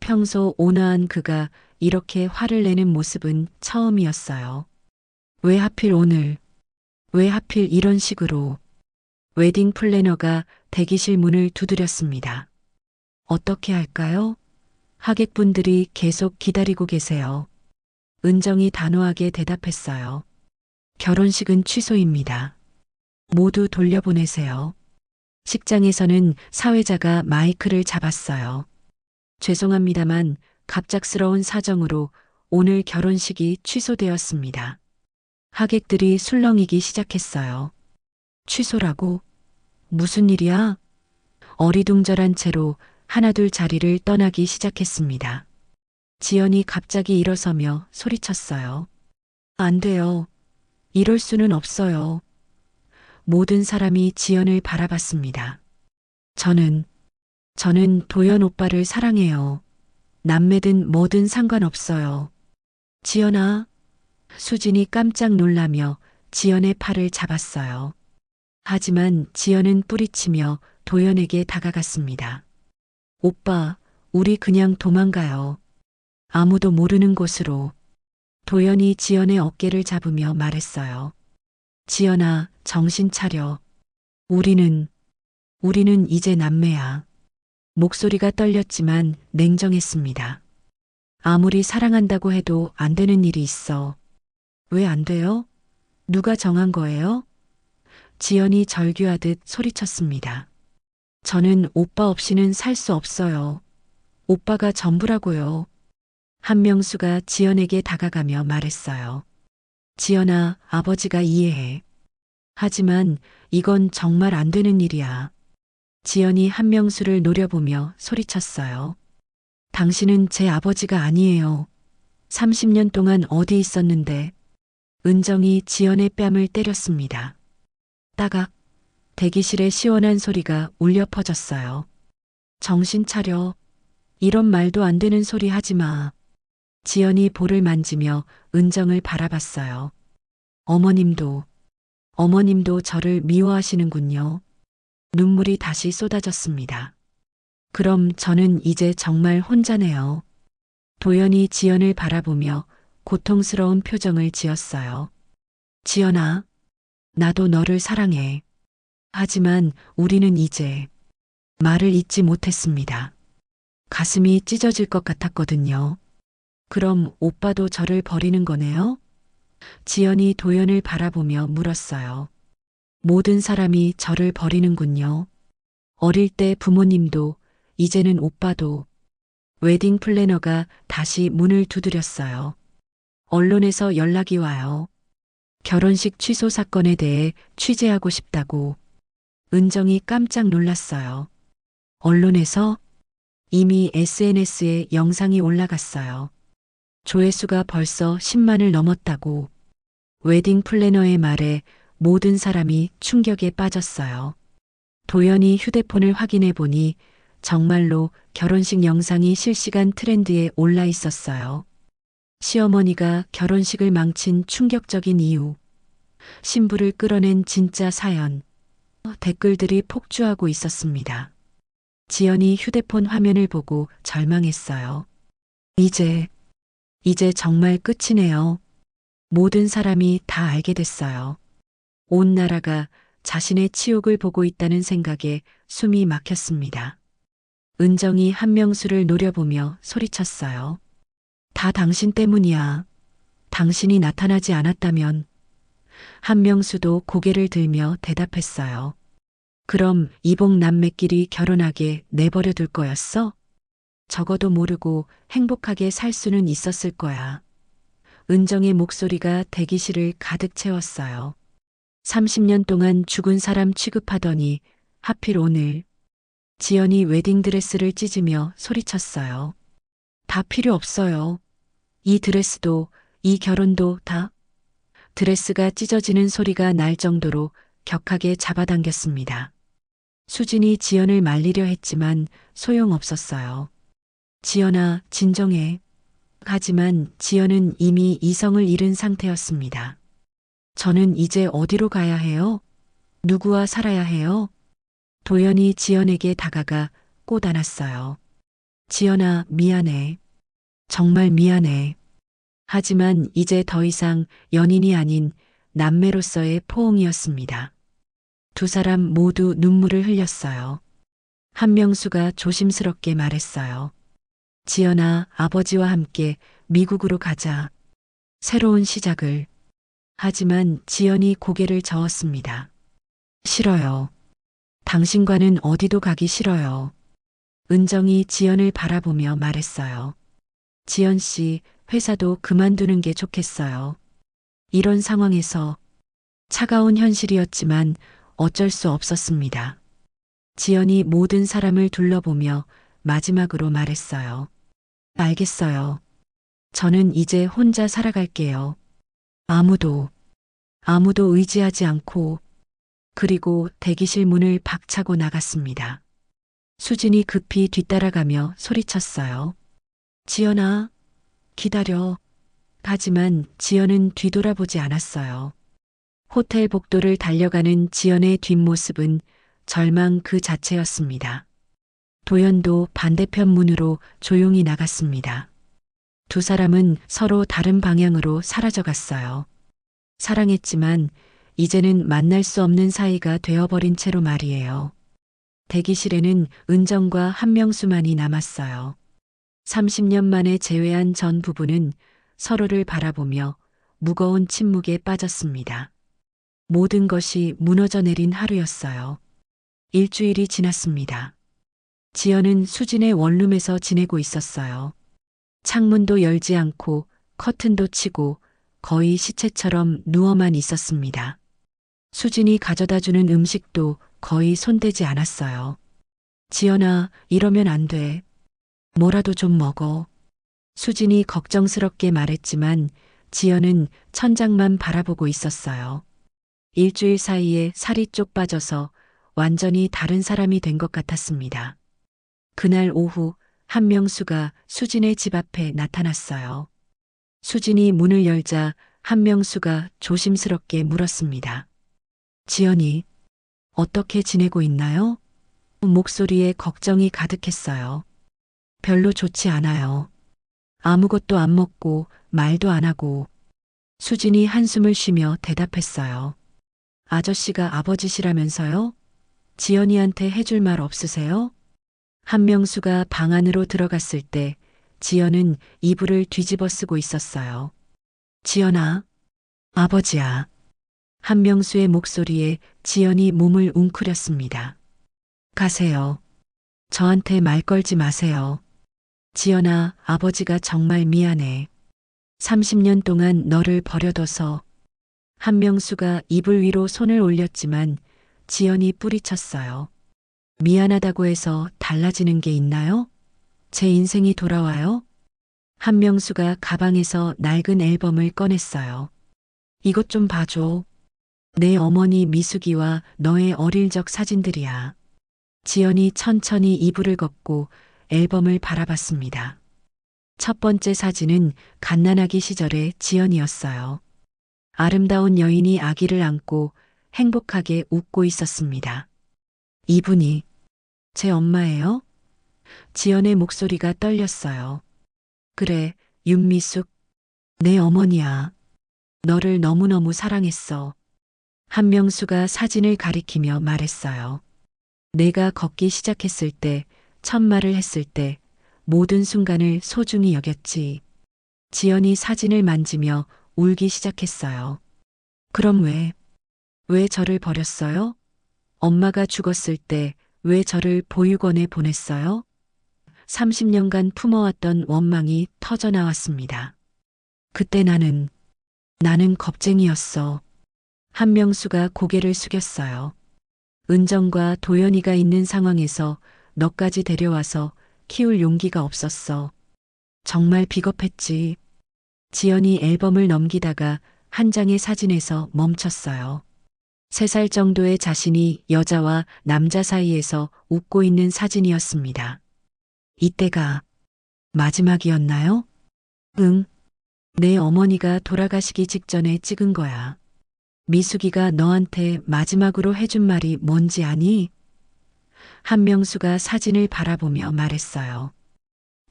평소 온화한 그가 이렇게 화를 내는 모습은 처음이었어요. 왜 하필 오늘? 왜 하필 이런 식으로? 웨딩 플래너가 대기실 문을 두드렸습니다. 어떻게 할까요? 하객분들이 계속 기다리고 계세요. 은정이 단호하게 대답했어요. 결혼식은 취소입니다. 모두 돌려보내세요. 식장에서는 사회자가 마이크를 잡았어요. 죄송합니다만 갑작스러운 사정으로 오늘 결혼식이 취소되었습니다. 하객들이 술렁이기 시작했어요. 취소라고? 무슨 일이야? 어리둥절한 채로 하나둘 자리를 떠나기 시작했습니다. 지연이 갑자기 일어서며 소리쳤어요. 안 돼요. 이럴 수는 없어요. 모든 사람이 지연을 바라봤습니다. 저는 도연 오빠를 사랑해요. 남매든 뭐든 상관없어요. 지연아. 수진이 깜짝 놀라며 지연의 팔을 잡았어요. 하지만 지연은 뿌리치며 도연에게 다가갔습니다. 오빠, 우리 그냥 도망가요. 아무도 모르는 곳으로. 도연이 지연의 어깨를 잡으며 말했어요. 지연아, 정신 차려. 우리는 이제 남매야. 목소리가 떨렸지만 냉정했습니다. 아무리 사랑한다고 해도 안 되는 일이 있어. 왜 안 돼요? 누가 정한 거예요? 지연이 절규하듯 소리쳤습니다. 저는 오빠 없이는 살 수 없어요. 오빠가 전부라고요. 한명수가 지연에게 다가가며 말했어요. 지연아, 아버지가 이해해. 하지만 이건 정말 안 되는 일이야. 지연이 한명수를 노려보며 소리쳤어요. 당신은 제 아버지가 아니에요. 30년 동안 어디 있었는데. 은정이 지연의 뺨을 때렸습니다. 따각. 대기실의 시원한 소리가 울려 퍼졌어요. 정신 차려. 이런 말도 안 되는 소리 하지 마. 지연이 볼을 만지며 은정을 바라봤어요. 어머님도 저를 미워하시는군요. 눈물이 다시 쏟아졌습니다. 그럼 저는 이제 정말 혼자네요. 도연이 지연을 바라보며 고통스러운 표정을 지었어요. 지연아, 나도 너를 사랑해. 하지만 우리는 이제 말을 잇지 못했습니다. 가슴이 찢어질 것 같았거든요. 그럼 오빠도 저를 버리는 거네요? 지연이 도연을 바라보며 물었어요. 모든 사람이 저를 버리는군요. 어릴 때 부모님도, 이제는 오빠도. 웨딩 플래너가 다시 문을 두드렸어요. 언론에서 연락이 와요. 결혼식 취소 사건에 대해 취재하고 싶다고. 은정이 깜짝 놀랐어요. 언론에서? 이미 SNS에 영상이 올라갔어요. 조회수가 벌써 10만을 넘었다고. 웨딩 플래너의 말에 모든 사람이 충격에 빠졌어요. 도연이 휴대폰을 확인해 보니 정말로 결혼식 영상이 실시간 트렌드에 올라 있었어요. 시어머니가 결혼식을 망친 충격적인 이유. 신부를 끌어낸 진짜 사연. 댓글들이 폭주하고 있었습니다. 지연이 휴대폰 화면을 보고 절망했어요. 이제 정말 끝이네요. 모든 사람이 다 알게 됐어요. 온 나라가 자신의 치욕을 보고 있다는 생각에 숨이 막혔습니다. 은정이 한명수를 노려보며 소리쳤어요. 다 당신 때문이야. 당신이 나타나지 않았다면. 한명수도 고개를 들며 대답했어요. 그럼 이복 남매끼리 결혼하게 내버려 둘 거였어? 적어도 모르고 행복하게 살 수는 있었을 거야. 은정의 목소리가 대기실을 가득 채웠어요. 30년 동안 죽은 사람 취급하더니 하필 오늘. 지연이 웨딩드레스를 찢으며 소리쳤어요. 다 필요 없어요. 이 드레스도, 이 결혼도 다. 드레스가 찢어지는 소리가 날 정도로 격하게 잡아당겼습니다. 수진이 지연을 말리려 했지만 소용없었어요. 지연아, 진정해. 하지만 지연은 이미 이성을 잃은 상태였습니다. 저는 이제 어디로 가야 해요? 누구와 살아야 해요? 도연이 지연에게 다가가 꼭 안았어요. 지연아, 미안해. 정말 미안해. 하지만 이제 더 이상 연인이 아닌 남매로서의 포옹이었습니다. 두 사람 모두 눈물을 흘렸어요. 한명수가 조심스럽게 말했어요. 지연아, 아버지와 함께 미국으로 가자. 새로운 시작을. 하지만 지연이 고개를 저었습니다. 싫어요. 당신과는 어디도 가기 싫어요. 은정이 지연을 바라보며 말했어요. 지연 씨, 회사도 그만두는 게 좋겠어요. 이런 상황에서 차가운 현실이었지만 어쩔 수 없었습니다. 지연이 모든 사람을 둘러보며 마지막으로 말했어요. 알겠어요. 저는 이제 혼자 살아갈게요. 아무도 의지하지 않고. 그리고 대기실 문을 박차고 나갔습니다. 수진이 급히 뒤따라가며 소리쳤어요. 지연아, 기다려. 하지만 지연은 뒤돌아보지 않았어요. 호텔 복도를 달려가는 지연의 뒷모습은 절망 그 자체였습니다. 도연도 반대편 문으로 조용히 나갔습니다. 두 사람은 서로 다른 방향으로 사라져갔어요. 사랑했지만 이제는 만날 수 없는 사이가 되어버린 채로 말이에요. 대기실에는 은정과 한명수만이 남았어요. 30년 만에 재회한 전 부부는 서로를 바라보며 무거운 침묵에 빠졌습니다. 모든 것이 무너져 내린 하루였어요. 일주일이 지났습니다. 지연은 수진의 원룸에서 지내고 있었어요. 창문도 열지 않고 커튼도 치고 거의 시체처럼 누워만 있었습니다. 수진이 가져다 주는 음식도 거의 손대지 않았어요. 지연아, 이러면 안 돼. 뭐라도 좀 먹어. 수진이 걱정스럽게 말했지만 지연은 천장만 바라보고 있었어요. 일주일 사이에 살이 쪽 빠져서 완전히 다른 사람이 된 것 같았습니다. 그날 오후 한명수가 수진의 집 앞에 나타났어요. 수진이 문을 열자 한명수가 조심스럽게 물었습니다. 지연이 어떻게 지내고 있나요? 목소리에 걱정이 가득했어요. 별로 좋지 않아요. 아무것도 안 먹고 말도 안 하고. 수진이 한숨을 쉬며 대답했어요. 아저씨가 아버지시라면서요? 지연이한테 해줄 말 없으세요? 한명수가 방 안으로 들어갔을 때 지연은 이불을 뒤집어 쓰고 있었어요. 지연아, 아버지야. 한명수의 목소리에 지연이 몸을 웅크렸습니다. 가세요. 저한테 말 걸지 마세요. 지연아, 아버지가 정말 미안해. 30년 동안 너를 버려둬서. 한명수가 이불 위로 손을 올렸지만 지연이 뿌리쳤어요. 미안하다고 해서 달라지는 게 있나요? 제 인생이 돌아와요? 한명수가 가방에서 낡은 앨범을 꺼냈어요. 이것 좀 봐줘. 내 어머니 미숙이와 너의 어릴 적 사진들이야. 지연이 천천히 이불을 걷고 앨범을 바라봤습니다. 첫 번째 사진은 갓난아기 시절의 지연이었어요. 아름다운 여인이 아기를 안고 행복하게 웃고 있었습니다. 이분이 제 엄마예요? 지연의 목소리가 떨렸어요. 그래, 윤미숙. 내 어머니야. 너를 너무너무 사랑했어. 한명수가 사진을 가리키며 말했어요. 내가 걷기 시작했을 때, 첫 말을 했을 때, 모든 순간을 소중히 여겼지. 지연이 사진을 만지며 울기 시작했어요. 그럼 왜 저를 버렸어요? 엄마가 죽었을 때 왜 저를 보육원에 보냈어요? 30년간 품어왔던 원망이 터져 나왔습니다. 그때 나는 겁쟁이였어. 한명수가 고개를 숙였어요. 은정과 도연이가 있는 상황에서 너까지 데려와서 키울 용기가 없었어. 정말 비겁했지. 지연이 앨범을 넘기다가 한 장의 사진에서 멈췄어요. 3살 정도의 자신이 여자와 남자 사이에서 웃고 있는 사진이었습니다. 이때가 마지막이었나요? 응. 내 어머니가 돌아가시기 직전에 찍은 거야. 미숙이가 너한테 마지막으로 해준 말이 뭔지 아니? 한명수가 사진을 바라보며 말했어요.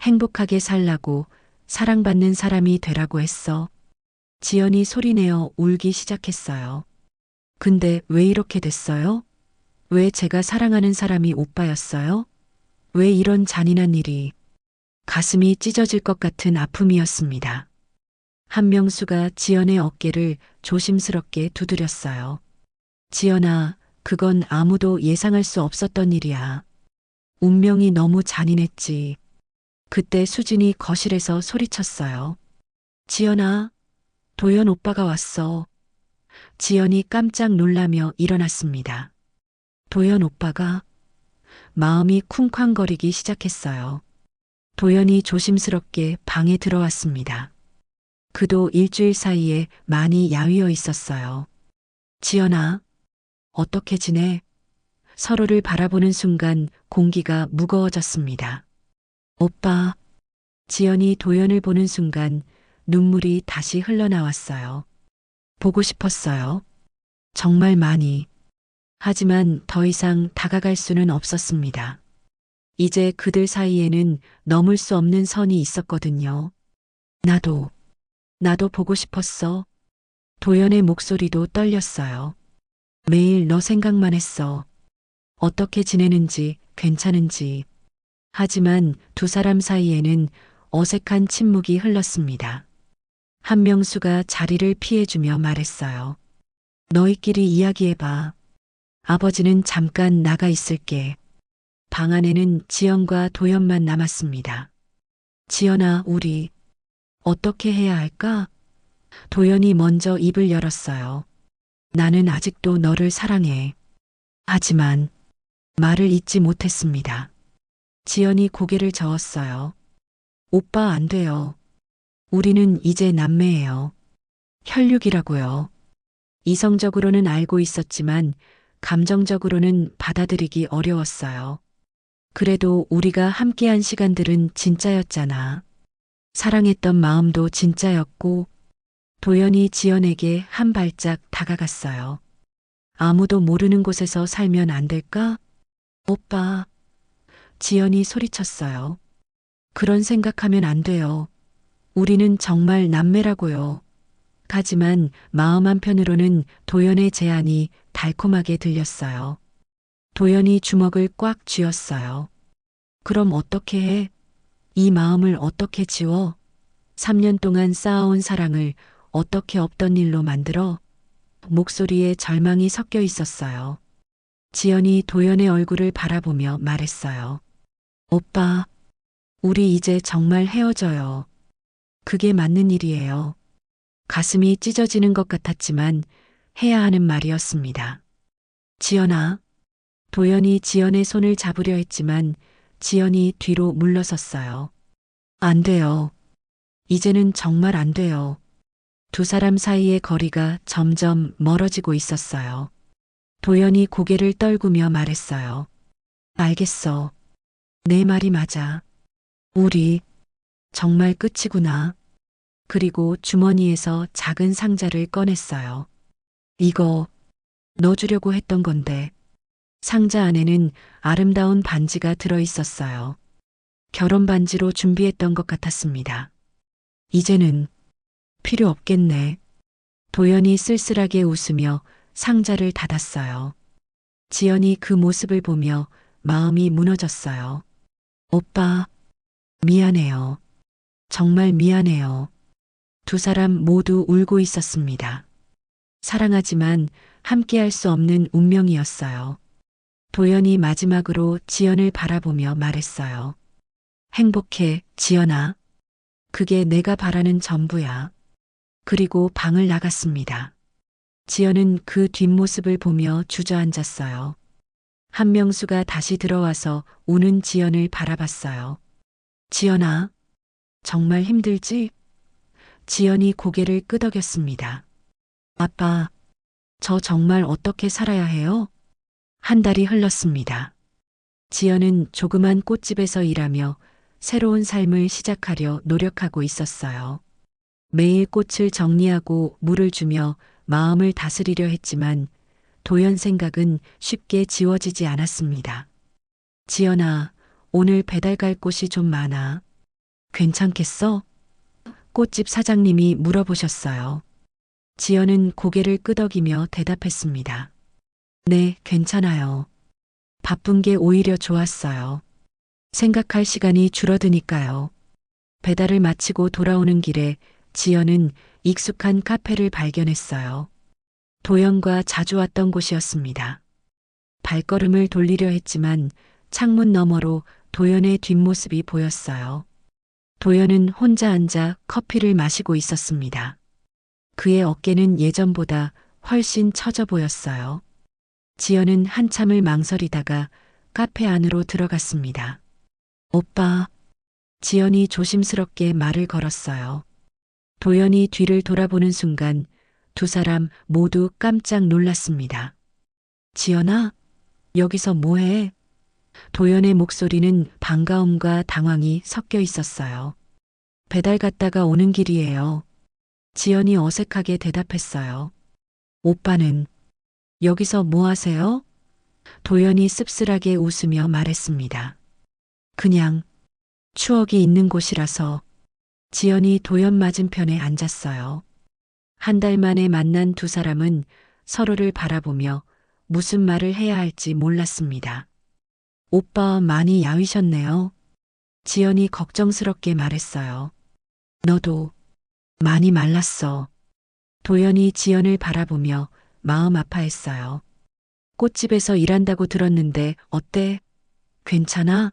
행복하게 살라고, 사랑받는 사람이 되라고 했어. 지연이 소리내어 울기 시작했어요. 근데 왜 이렇게 됐어요? 왜 제가 사랑하는 사람이 오빠였어요? 왜 이런 잔인한 일이? 가슴이 찢어질 것 같은 아픔이었습니다. 한명수가 지연의 어깨를 조심스럽게 두드렸어요. 지연아, 그건 아무도 예상할 수 없었던 일이야. 운명이 너무 잔인했지. 그때 수진이 거실에서 소리쳤어요. 지연아, 도연 오빠가 왔어. 지연이 깜짝 놀라며 일어났습니다. 도연 오빠가 마음이 쿵쾅거리기 시작했어요. 도연이 조심스럽게 방에 들어왔습니다. 그도 일주일 사이에 많이 야위어 있었어요. 지연아, 어떻게 지내? 서로를 바라보는 순간 공기가 무거워졌습니다. 오빠, 지연이 도연을 보는 순간 눈물이 다시 흘러나왔어요. 보고 싶었어요. 정말 많이. 하지만 더 이상 다가갈 수는 없었습니다. 이제 그들 사이에는 넘을 수 없는 선이 있었거든요. 나도 보고 싶었어. 도연의 목소리도 떨렸어요. 매일 너 생각만 했어. 어떻게 지내는지, 괜찮은지. 하지만 두 사람 사이에는 어색한 침묵이 흘렀습니다. 한명수가 자리를 피해주며 말했어요. 너희끼리 이야기해봐. 아버지는 잠깐 나가 있을게. 방 안에는 지연과 도연만 남았습니다. 지연아, 우리 어떻게 해야 할까? 도연이 먼저 입을 열었어요. 나는 아직도 너를 사랑해. 하지만 말을 잇지 못했습니다. 지연이 고개를 저었어요. 오빠 안 돼요. 우리는 이제 남매예요. 혈육이라고요. 이성적으로는 알고 있었지만 감정적으로는 받아들이기 어려웠어요. 그래도 우리가 함께한 시간들은 진짜였잖아. 사랑했던 마음도 진짜였고, 도연이 지연에게 한 발짝 다가갔어요. 아무도 모르는 곳에서 살면 안 될까? 오빠. 지연이 소리쳤어요. 그런 생각하면 안 돼요. 우리는 정말 남매라고요. 하지만 마음 한편으로는 도연의 제안이 달콤하게 들렸어요. 도연이 주먹을 꽉 쥐었어요. 그럼 어떻게 해? 이 마음을 어떻게 지워? 3년 동안 쌓아온 사랑을 어떻게 없던 일로 만들어? 목소리에 절망이 섞여 있었어요. 지연이 도연의 얼굴을 바라보며 말했어요. 오빠, 우리 이제 정말 헤어져요. 그게 맞는 일이에요. 가슴이 찢어지는 것 같았지만 해야 하는 말이었습니다. 지연아. 도연이 지연의 손을 잡으려 했지만 지연이 뒤로 물러섰어요. 안 돼요. 이제는 정말 안 돼요. 두 사람 사이의 거리가 점점 멀어지고 있었어요. 도연이 고개를 떨구며 말했어요. 알겠어. 내 말이 맞아. 우리 정말 끝이구나. 그리고 주머니에서 작은 상자를 꺼냈어요. 이거 넣어주려고 했던 건데. 상자 안에는 아름다운 반지가 들어 있었어요. 결혼 반지로 준비했던 것 같았습니다. 이제는 필요 없겠네. 도연이 쓸쓸하게 웃으며 상자를 닫았어요. 지연이 그 모습을 보며 마음이 무너졌어요. 오빠, 미안해요. 정말 미안해요. 두 사람 모두 울고 있었습니다. 사랑하지만 함께할 수 없는 운명이었어요. 도연이 마지막으로 지연을 바라보며 말했어요. 행복해, 지연아. 그게 내가 바라는 전부야. 그리고 방을 나갔습니다. 지연은 그 뒷모습을 보며 주저앉았어요. 한명수가 다시 들어와서 우는 지연을 바라봤어요. 지연아, 정말 힘들지? 지연이 고개를 끄덕였습니다. 아빠, 저 정말 어떻게 살아야 해요? 한 달이 흘렀습니다. 지연은 조그만 꽃집에서 일하며 새로운 삶을 시작하려 노력하고 있었어요. 매일 꽃을 정리하고 물을 주며 마음을 다스리려 했지만 도연 생각은 쉽게 지워지지 않았습니다. 지연아, 오늘 배달 갈 곳이 좀 많아. 괜찮겠어? 꽃집 사장님이 물어보셨어요. 지연은 고개를 끄덕이며 대답했습니다. 네, 괜찮아요. 바쁜 게 오히려 좋았어요. 생각할 시간이 줄어드니까요. 배달을 마치고 돌아오는 길에 지연은 익숙한 카페를 발견했어요. 도연과 자주 왔던 곳이었습니다. 발걸음을 돌리려 했지만 창문 너머로 도연의 뒷모습이 보였어요. 도연은 혼자 앉아 커피를 마시고 있었습니다. 그의 어깨는 예전보다 훨씬 처져 보였어요. 지연은 한참을 망설이다가 카페 안으로 들어갔습니다. 오빠, 지연이 조심스럽게 말을 걸었어요. 도연이 뒤를 돌아보는 순간 두 사람 모두 깜짝 놀랐습니다. 지연아, 여기서 뭐해? 도연의 목소리는 반가움과 당황이 섞여 있었어요. 배달 갔다가 오는 길이에요. 지연이 어색하게 대답했어요. 오빠는 여기서 뭐 하세요? 도연이 씁쓸하게 웃으며 말했습니다. 그냥 추억이 있는 곳이라서. 지연이 도연 맞은편에 앉았어요. 한 달 만에 만난 두 사람은 서로를 바라보며 무슨 말을 해야 할지 몰랐습니다. 오빠 많이 야위셨네요. 지연이 걱정스럽게 말했어요. 너도 많이 말랐어. 도연이 지연을 바라보며 마음 아파했어요. 꽃집에서 일한다고 들었는데 어때? 괜찮아?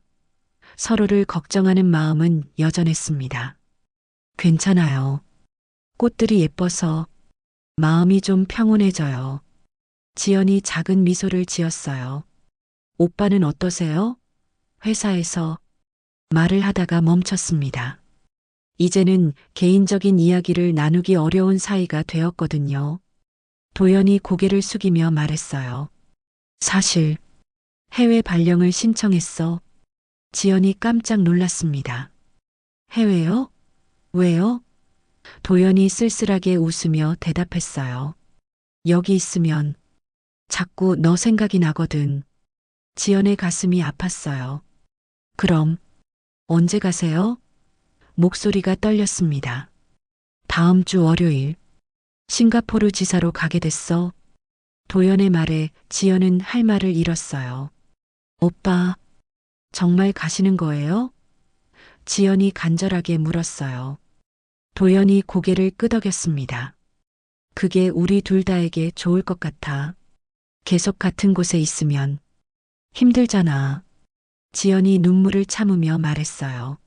서로를 걱정하는 마음은 여전했습니다. 괜찮아요. 꽃들이 예뻐서 마음이 좀 평온해져요. 지연이 작은 미소를 지었어요. 오빠는 어떠세요? 회사에서 말을 하다가 멈췄습니다. 이제는 개인적인 이야기를 나누기 어려운 사이가 되었거든요. 도연이 고개를 숙이며 말했어요. 사실 해외 발령을 신청했어. 지연이 깜짝 놀랐습니다. 해외요? 왜요? 도연이 쓸쓸하게 웃으며 대답했어요. 여기 있으면 자꾸 너 생각이 나거든. 지연의 가슴이 아팠어요. 그럼 언제 가세요? 목소리가 떨렸습니다. 다음 주 월요일 싱가포르 지사로 가게 됐어. 도연의 말에 지연은 할 말을 잃었어요. 오빠, 정말 가시는 거예요? 지연이 간절하게 물었어요. 도연이 고개를 끄덕였습니다. 그게 우리 둘 다에게 좋을 것 같아. 계속 같은 곳에 있으면 힘들잖아. 지연이 눈물을 참으며 말했어요.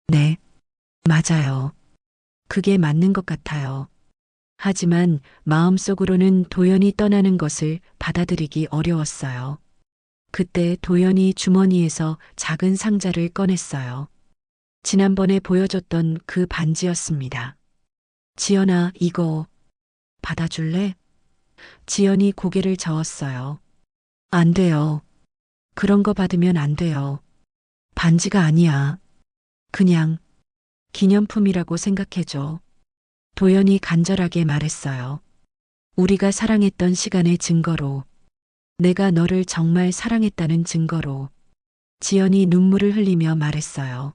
네, 맞아요. 그게 맞는 것 같아요. 하지만 마음속으로는 도연이 떠나는 것을 받아들이기 어려웠어요. 그때 도연이 주머니에서 작은 상자를 꺼냈어요. 지난번에 보여줬던 그 반지였습니다. 지연아, 이거 받아줄래? 지연이 고개를 저었어요. 안 돼요. 그런 거 받으면 안 돼요. 반지가 아니야. 그냥 기념품이라고 생각해줘. 도연이 간절하게 말했어요. 우리가 사랑했던 시간의 증거로, 내가 너를 정말 사랑했다는 증거로. 지연이 눈물을 흘리며 말했어요.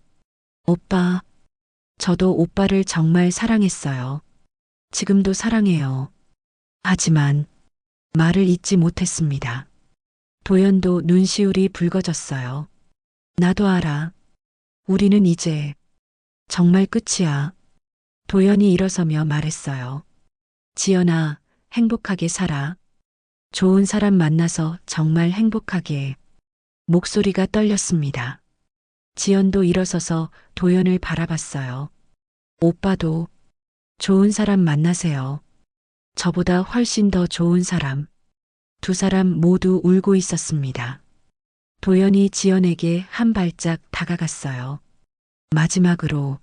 오빠, 저도 오빠를 정말 사랑했어요. 지금도 사랑해요. 하지만 말을 잇지 못했습니다. 도연도 눈시울이 붉어졌어요. 나도 알아. 우리는 이제 정말 끝이야. 도연이 일어서며 말했어요. 지연아, 행복하게 살아. 좋은 사람 만나서 정말 행복하게. 목소리가 떨렸습니다. 지연도 일어서서 도연을 바라봤어요. 오빠도 좋은 사람 만나세요. 저보다 훨씬 더 좋은 사람. 두 사람 모두 울고 있었습니다. 도연이 지연에게 한 발짝 다가갔어요. 마지막으로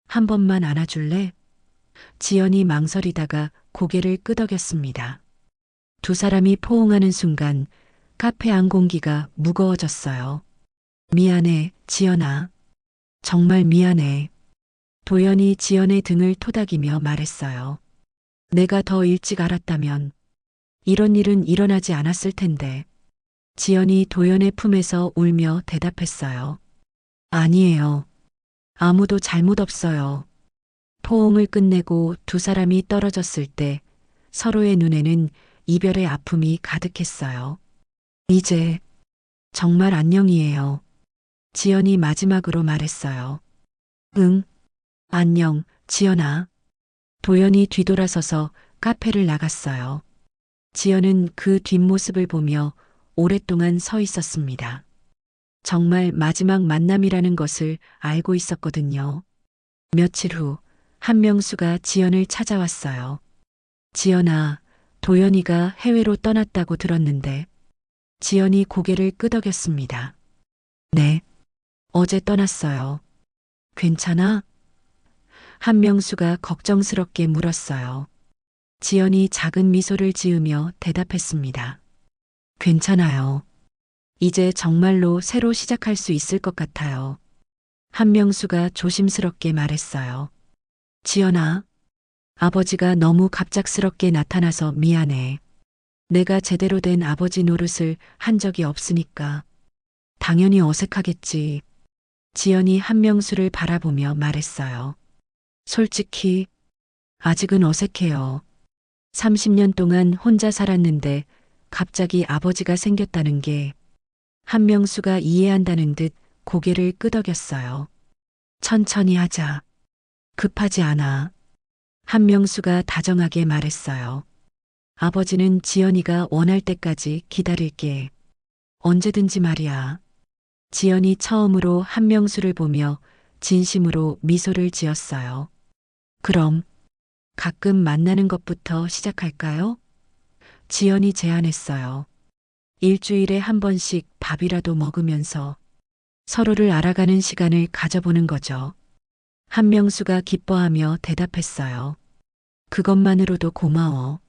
한 번만 안아줄래? 지연이 망설이다가 고개를 끄덕였습니다. 두 사람이 포옹하는 순간 카페 안 공기가 무거워졌어요. 미안해, 지연아. 정말 미안해. 도연이 지연의 등을 토닥이며 말했어요. 내가 더 일찍 알았다면 이런 일은 일어나지 않았을 텐데. 지연이 도연의 품에서 울며 대답했어요. 아니에요. 아무도 잘못 없어요. 포옹을 끝내고 두 사람이 떨어졌을 때 서로의 눈에는 이별의 아픔이 가득했어요. 이제 정말 안녕이에요. 지연이 마지막으로 말했어요. 응, 안녕, 지연아. 도연이 뒤돌아서서 카페를 나갔어요. 지연은 그 뒷모습을 보며 오랫동안 서 있었습니다. 정말 마지막 만남이라는 것을 알고 있었거든요. 며칠 후 한명수가 지연을 찾아왔어요. 지연아, 도연이가 해외로 떠났다고 들었는데. 지연이 고개를 끄덕였습니다. 네, 어제 떠났어요. 괜찮아? 한명수가 걱정스럽게 물었어요. 지연이 작은 미소를 지으며 대답했습니다. 괜찮아요. 이제 정말로 새로 시작할 수 있을 것 같아요. 한명수가 조심스럽게 말했어요. 지연아, 아버지가 너무 갑작스럽게 나타나서 미안해. 내가 제대로 된 아버지 노릇을 한 적이 없으니까. 당연히 어색하겠지. 지연이 한명수를 바라보며 말했어요. 솔직히 아직은 어색해요. 30년 동안 혼자 살았는데 갑자기 아버지가 생겼다는 게. 한명수가 이해한다는 듯 고개를 끄덕였어요. 천천히 하자. 급하지 않아. 한명수가 다정하게 말했어요. 아버지는 지연이가 원할 때까지 기다릴게. 언제든지 말이야. 지연이 처음으로 한명수를 보며 진심으로 미소를 지었어요. 그럼 가끔 만나는 것부터 시작할까요? 지연이 제안했어요. 일주일에 한 번씩 밥이라도 먹으면서 서로를 알아가는 시간을 가져보는 거죠. 한명수가 기뻐하며 대답했어요. 그것만으로도 고마워.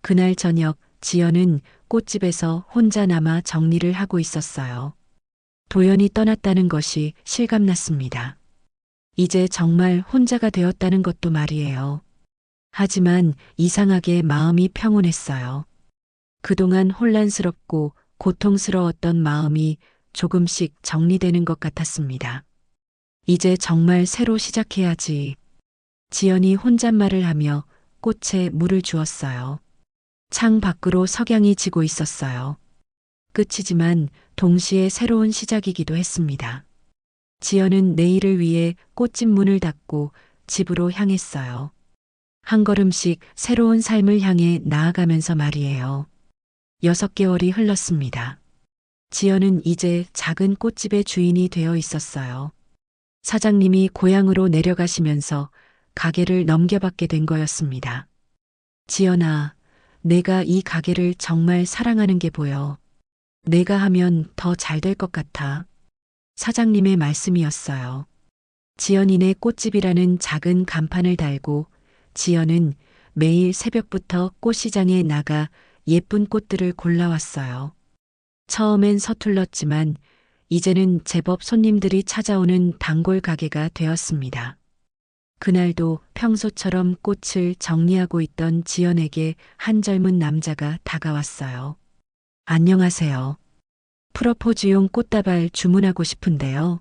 그날 저녁 지연은 꽃집에서 혼자 남아 정리를 하고 있었어요. 도연이 떠났다는 것이 실감났습니다. 이제 정말 혼자가 되었다는 것도 말이에요. 하지만 이상하게 마음이 평온했어요. 그동안 혼란스럽고 고통스러웠던 마음이 조금씩 정리되는 것 같았습니다. 이제 정말 새로 시작해야지. 지연이 혼잣말을 하며 꽃에 물을 주었어요. 창 밖으로 석양이 지고 있었어요. 끝이지만 동시에 새로운 시작이기도 했습니다. 지연은 내일을 위해 꽃집 문을 닫고 집으로 향했어요. 한 걸음씩 새로운 삶을 향해 나아가면서 말이에요. 6개월이 흘렀습니다. 지연은 이제 작은 꽃집의 주인이 되어 있었어요. 사장님이 고향으로 내려가시면서 가게를 넘겨받게 된 거였습니다. 지연아, 내가 이 가게를 정말 사랑하는 게 보여. 내가 하면 더 잘 될 것 같아. 사장님의 말씀이었어요. 지연이네 꽃집이라는 작은 간판을 달고 지연은 매일 새벽부터 꽃시장에 나가 예쁜 꽃들을 골라왔어요. 처음엔 서툴렀지만 이제는 제법 손님들이 찾아오는 단골 가게가 되었습니다. 그날도 평소처럼 꽃을 정리하고 있던 지연에게 한 젊은 남자가 다가왔어요. 안녕하세요. 프러포즈용 꽃다발 주문하고 싶은데요.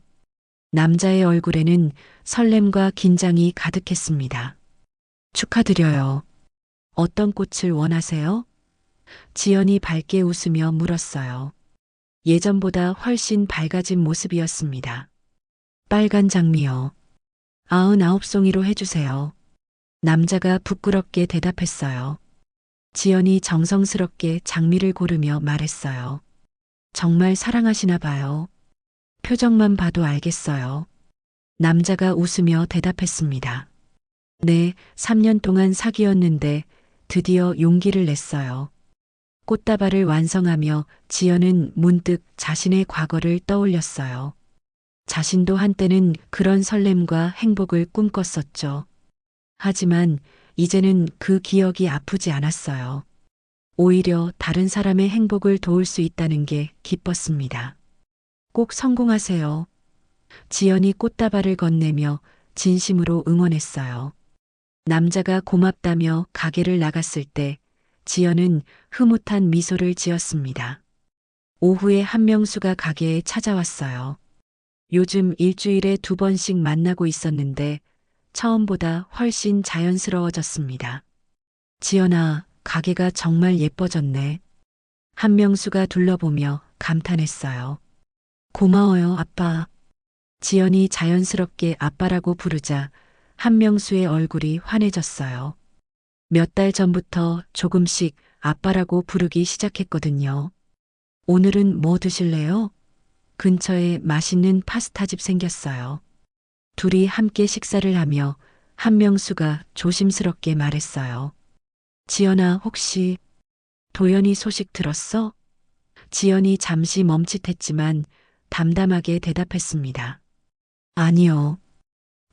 남자의 얼굴에는 설렘과 긴장이 가득했습니다. 축하드려요. 어떤 꽃을 원하세요? 지연이 밝게 웃으며 물었어요. 예전보다 훨씬 밝아진 모습이었습니다. 빨간 장미요. 99송이로 해주세요. 남자가 부끄럽게 대답했어요. 지연이 정성스럽게 장미를 고르며 말했어요. 정말 사랑하시나 봐요. 표정만 봐도 알겠어요. 남자가 웃으며 대답했습니다. 네, 3년 동안 사귀었는데 드디어 용기를 냈어요. 꽃다발을 완성하며 지연은 문득 자신의 과거를 떠올렸어요. 자신도 한때는 그런 설렘과 행복을 꿈꿨었죠. 하지만 이제는 그 기억이 아프지 않았어요. 오히려 다른 사람의 행복을 도울 수 있다는 게 기뻤습니다. 꼭 성공하세요. 지연이 꽃다발을 건네며 진심으로 응원했어요. 남자가 고맙다며 가게를 나갔을 때 지연은 흐뭇한 미소를 지었습니다. 오후에 한명수가 가게에 찾아왔어요. 요즘 일주일에 2번씩 만나고 있었는데 처음보다 훨씬 자연스러워졌습니다. 지연아, 가게가 정말 예뻐졌네. 한명수가 둘러보며 감탄했어요. 고마워요, 아빠. 지연이 자연스럽게 아빠라고 부르자 한명수의 얼굴이 환해졌어요. 몇 달 전부터 조금씩 아빠라고 부르기 시작했거든요. 오늘은 뭐 드실래요? 근처에 맛있는 파스타집 생겼어요. 둘이 함께 식사를 하며 한명수가 조심스럽게 말했어요. 지연아, 혹시 도연이 소식 들었어? 지연이 잠시 멈칫했지만 담담하게 대답했습니다. 아니요.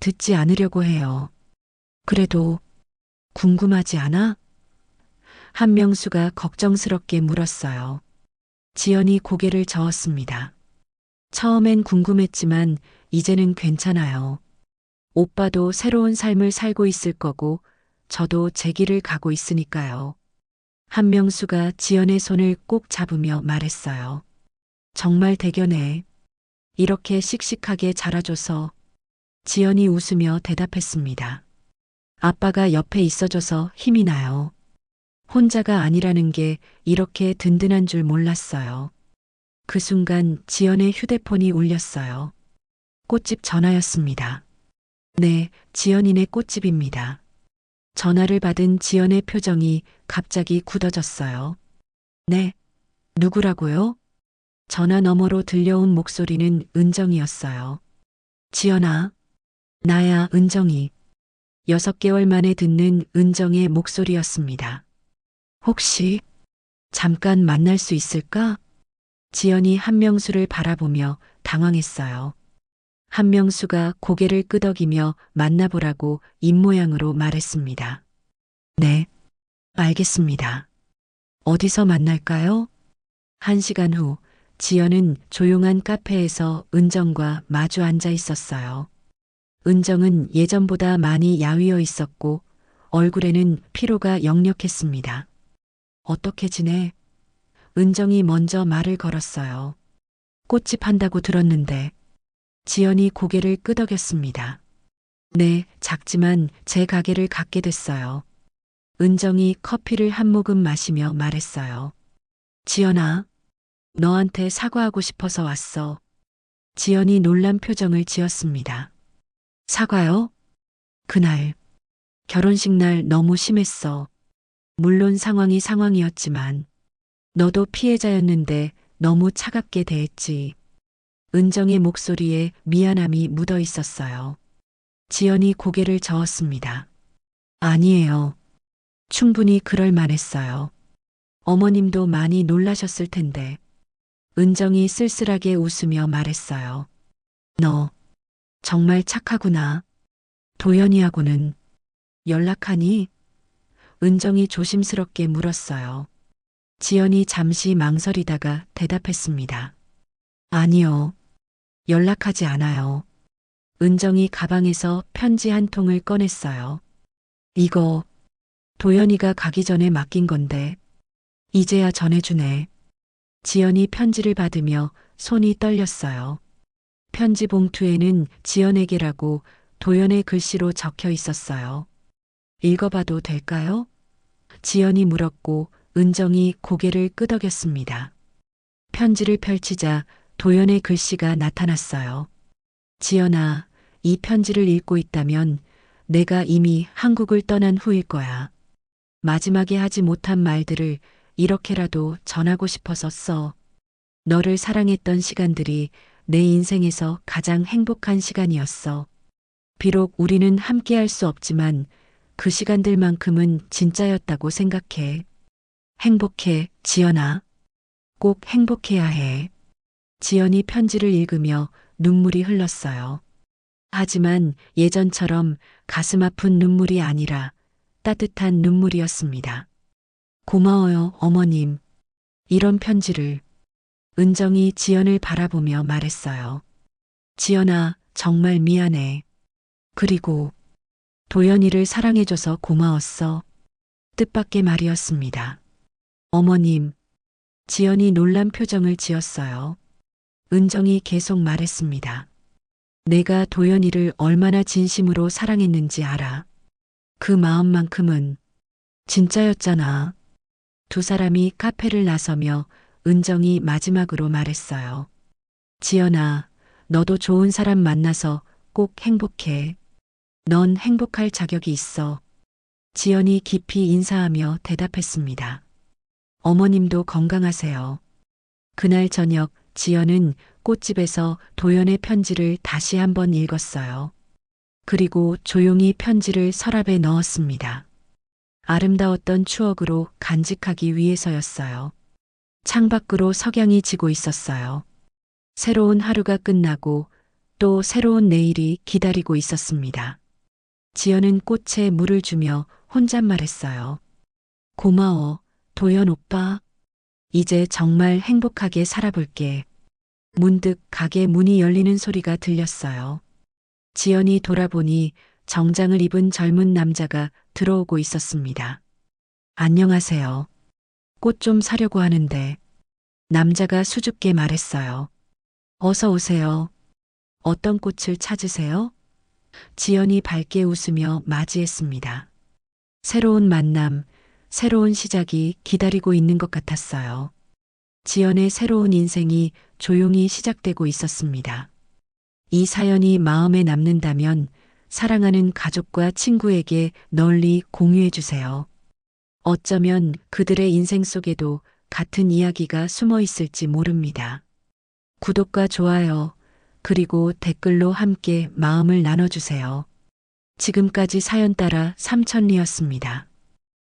듣지 않으려고 해요. 그래도 궁금하지 않아? 한명수가 걱정스럽게 물었어요. 지연이 고개를 저었습니다. 처음엔 궁금했지만 이제는 괜찮아요. 오빠도 새로운 삶을 살고 있을 거고 저도 제 길을 가고 있으니까요. 한명수가 지연의 손을 꼭 잡으며 말했어요. 정말 대견해. 이렇게 씩씩하게 자라줘서. 지연이 웃으며 대답했습니다. 아빠가 옆에 있어줘서 힘이 나요. 혼자가 아니라는 게 이렇게 든든한 줄 몰랐어요. 그 순간 지연의 휴대폰이 울렸어요. 꽃집 전화였습니다. 네, 지연이네 꽃집입니다. 전화를 받은 지연의 표정이 갑자기 굳어졌어요. 네, 누구라고요? 전화 너머로 들려온 목소리는 은정이었어요. 지연아, 나야, 은정이. 6개월 만에 듣는 은정의 목소리였습니다. 혹시 잠깐 만날 수 있을까? 지연이 한명수를 바라보며 당황했어요. 한명수가 고개를 끄덕이며 만나보라고 입모양으로 말했습니다. 네, 알겠습니다. 어디서 만날까요? 1시간 후 지연은 조용한 카페에서 은정과 마주 앉아 있었어요. 은정은 예전보다 많이 야위어 있었고 얼굴에는 피로가 역력했습니다. 어떻게 지내? 은정이 먼저 말을 걸었어요. 꽃집 한다고 들었는데. 지연이 고개를 끄덕였습니다. 네, 작지만 제 가게를 갖게 됐어요. 은정이 커피를 한 모금 마시며 말했어요. 지연아, 너한테 사과하고 싶어서 왔어. 지연이 놀란 표정을 지었습니다. 사과요? 그날, 결혼식 날 너무 심했어. 물론 상황이 상황이었지만, 너도 피해자였는데 너무 차갑게 대했지. 은정의 목소리에 미안함이 묻어 있었어요. 지연이 고개를 저었습니다. 아니에요. 충분히 그럴 만했어요. 어머님도 많이 놀라셨을 텐데. 은정이 쓸쓸하게 웃으며 말했어요. 너 정말 착하구나. 도연이하고는 연락하니? 은정이 조심스럽게 물었어요. 지연이 잠시 망설이다가 대답했습니다. 아니요. 연락하지 않아요. 은정이 가방에서 편지 한 통을 꺼냈어요. 이거 도연이가 가기 전에 맡긴 건데 이제야 전해주네. 지연이 편지를 받으며 손이 떨렸어요. 편지 봉투에는 지연에게라고 도연의 글씨로 적혀 있었어요. 읽어봐도 될까요? 지연이 물었고 은정이 고개를 끄덕였습니다. 편지를 펼치자 도연의 글씨가 나타났어요. 지연아, 이 편지를 읽고 있다면 내가 이미 한국을 떠난 후일 거야. 마지막에 하지 못한 말들을 이렇게라도 전하고 싶어서 써. 너를 사랑했던 시간들이 내 인생에서 가장 행복한 시간이었어. 비록 우리는 함께할 수 없지만 그 시간들만큼은 진짜였다고 생각해. 행복해, 지연아. 꼭 행복해야 해. 지연이 편지를 읽으며 눈물이 흘렀어요. 하지만 예전처럼 가슴 아픈 눈물이 아니라 따뜻한 눈물이었습니다. 고마워요, 어머님. 이런 편지를. 은정이 지연을 바라보며 말했어요. 지연아, 정말 미안해. 그리고 도연이를 사랑해줘서 고마웠어. 뜻밖의 말이었습니다. 어머님, 지연이 놀란 표정을 지었어요. 은정이 계속 말했습니다. 내가 도연이를 얼마나 진심으로 사랑했는지 알아. 그 마음만큼은 진짜였잖아. 두 사람이 카페를 나서며 은정이 마지막으로 말했어요. 지연아, 너도 좋은 사람 만나서 꼭 행복해. 넌 행복할 자격이 있어. 지연이 깊이 인사하며 대답했습니다. 어머님도 건강하세요. 그날 저녁 지연은 꽃집에서 도연의 편지를 다시 한번 읽었어요. 그리고 조용히 편지를 서랍에 넣었습니다. 아름다웠던 추억으로 간직하기 위해서였어요. 창밖으로 석양이 지고 있었어요. 새로운 하루가 끝나고 또 새로운 내일이 기다리고 있었습니다. 지연은 꽃에 물을 주며 혼잣말했어요. 고마워, 도연 오빠. 이제 정말 행복하게 살아볼게. 문득 가게 문이 열리는 소리가 들렸어요. 지연이 돌아보니 정장을 입은 젊은 남자가 들어오고 있었습니다. 안녕하세요. 꽃 좀 사려고 하는데. 남자가 수줍게 말했어요. 어서 오세요. 어떤 꽃을 찾으세요? 지연이 밝게 웃으며 맞이했습니다. 새로운 만남, 새로운 시작이 기다리고 있는 것 같았어요. 지연의 새로운 인생이 조용히 시작되고 있었습니다. 이 사연이 마음에 남는다면 사랑하는 가족과 친구에게 널리 공유해 주세요. 어쩌면 그들의 인생 속에도 같은 이야기가 숨어 있을지 모릅니다. 구독과 좋아요, 그리고 댓글로 함께 마음을 나눠주세요. 지금까지 사연 따라 삼천리였습니다.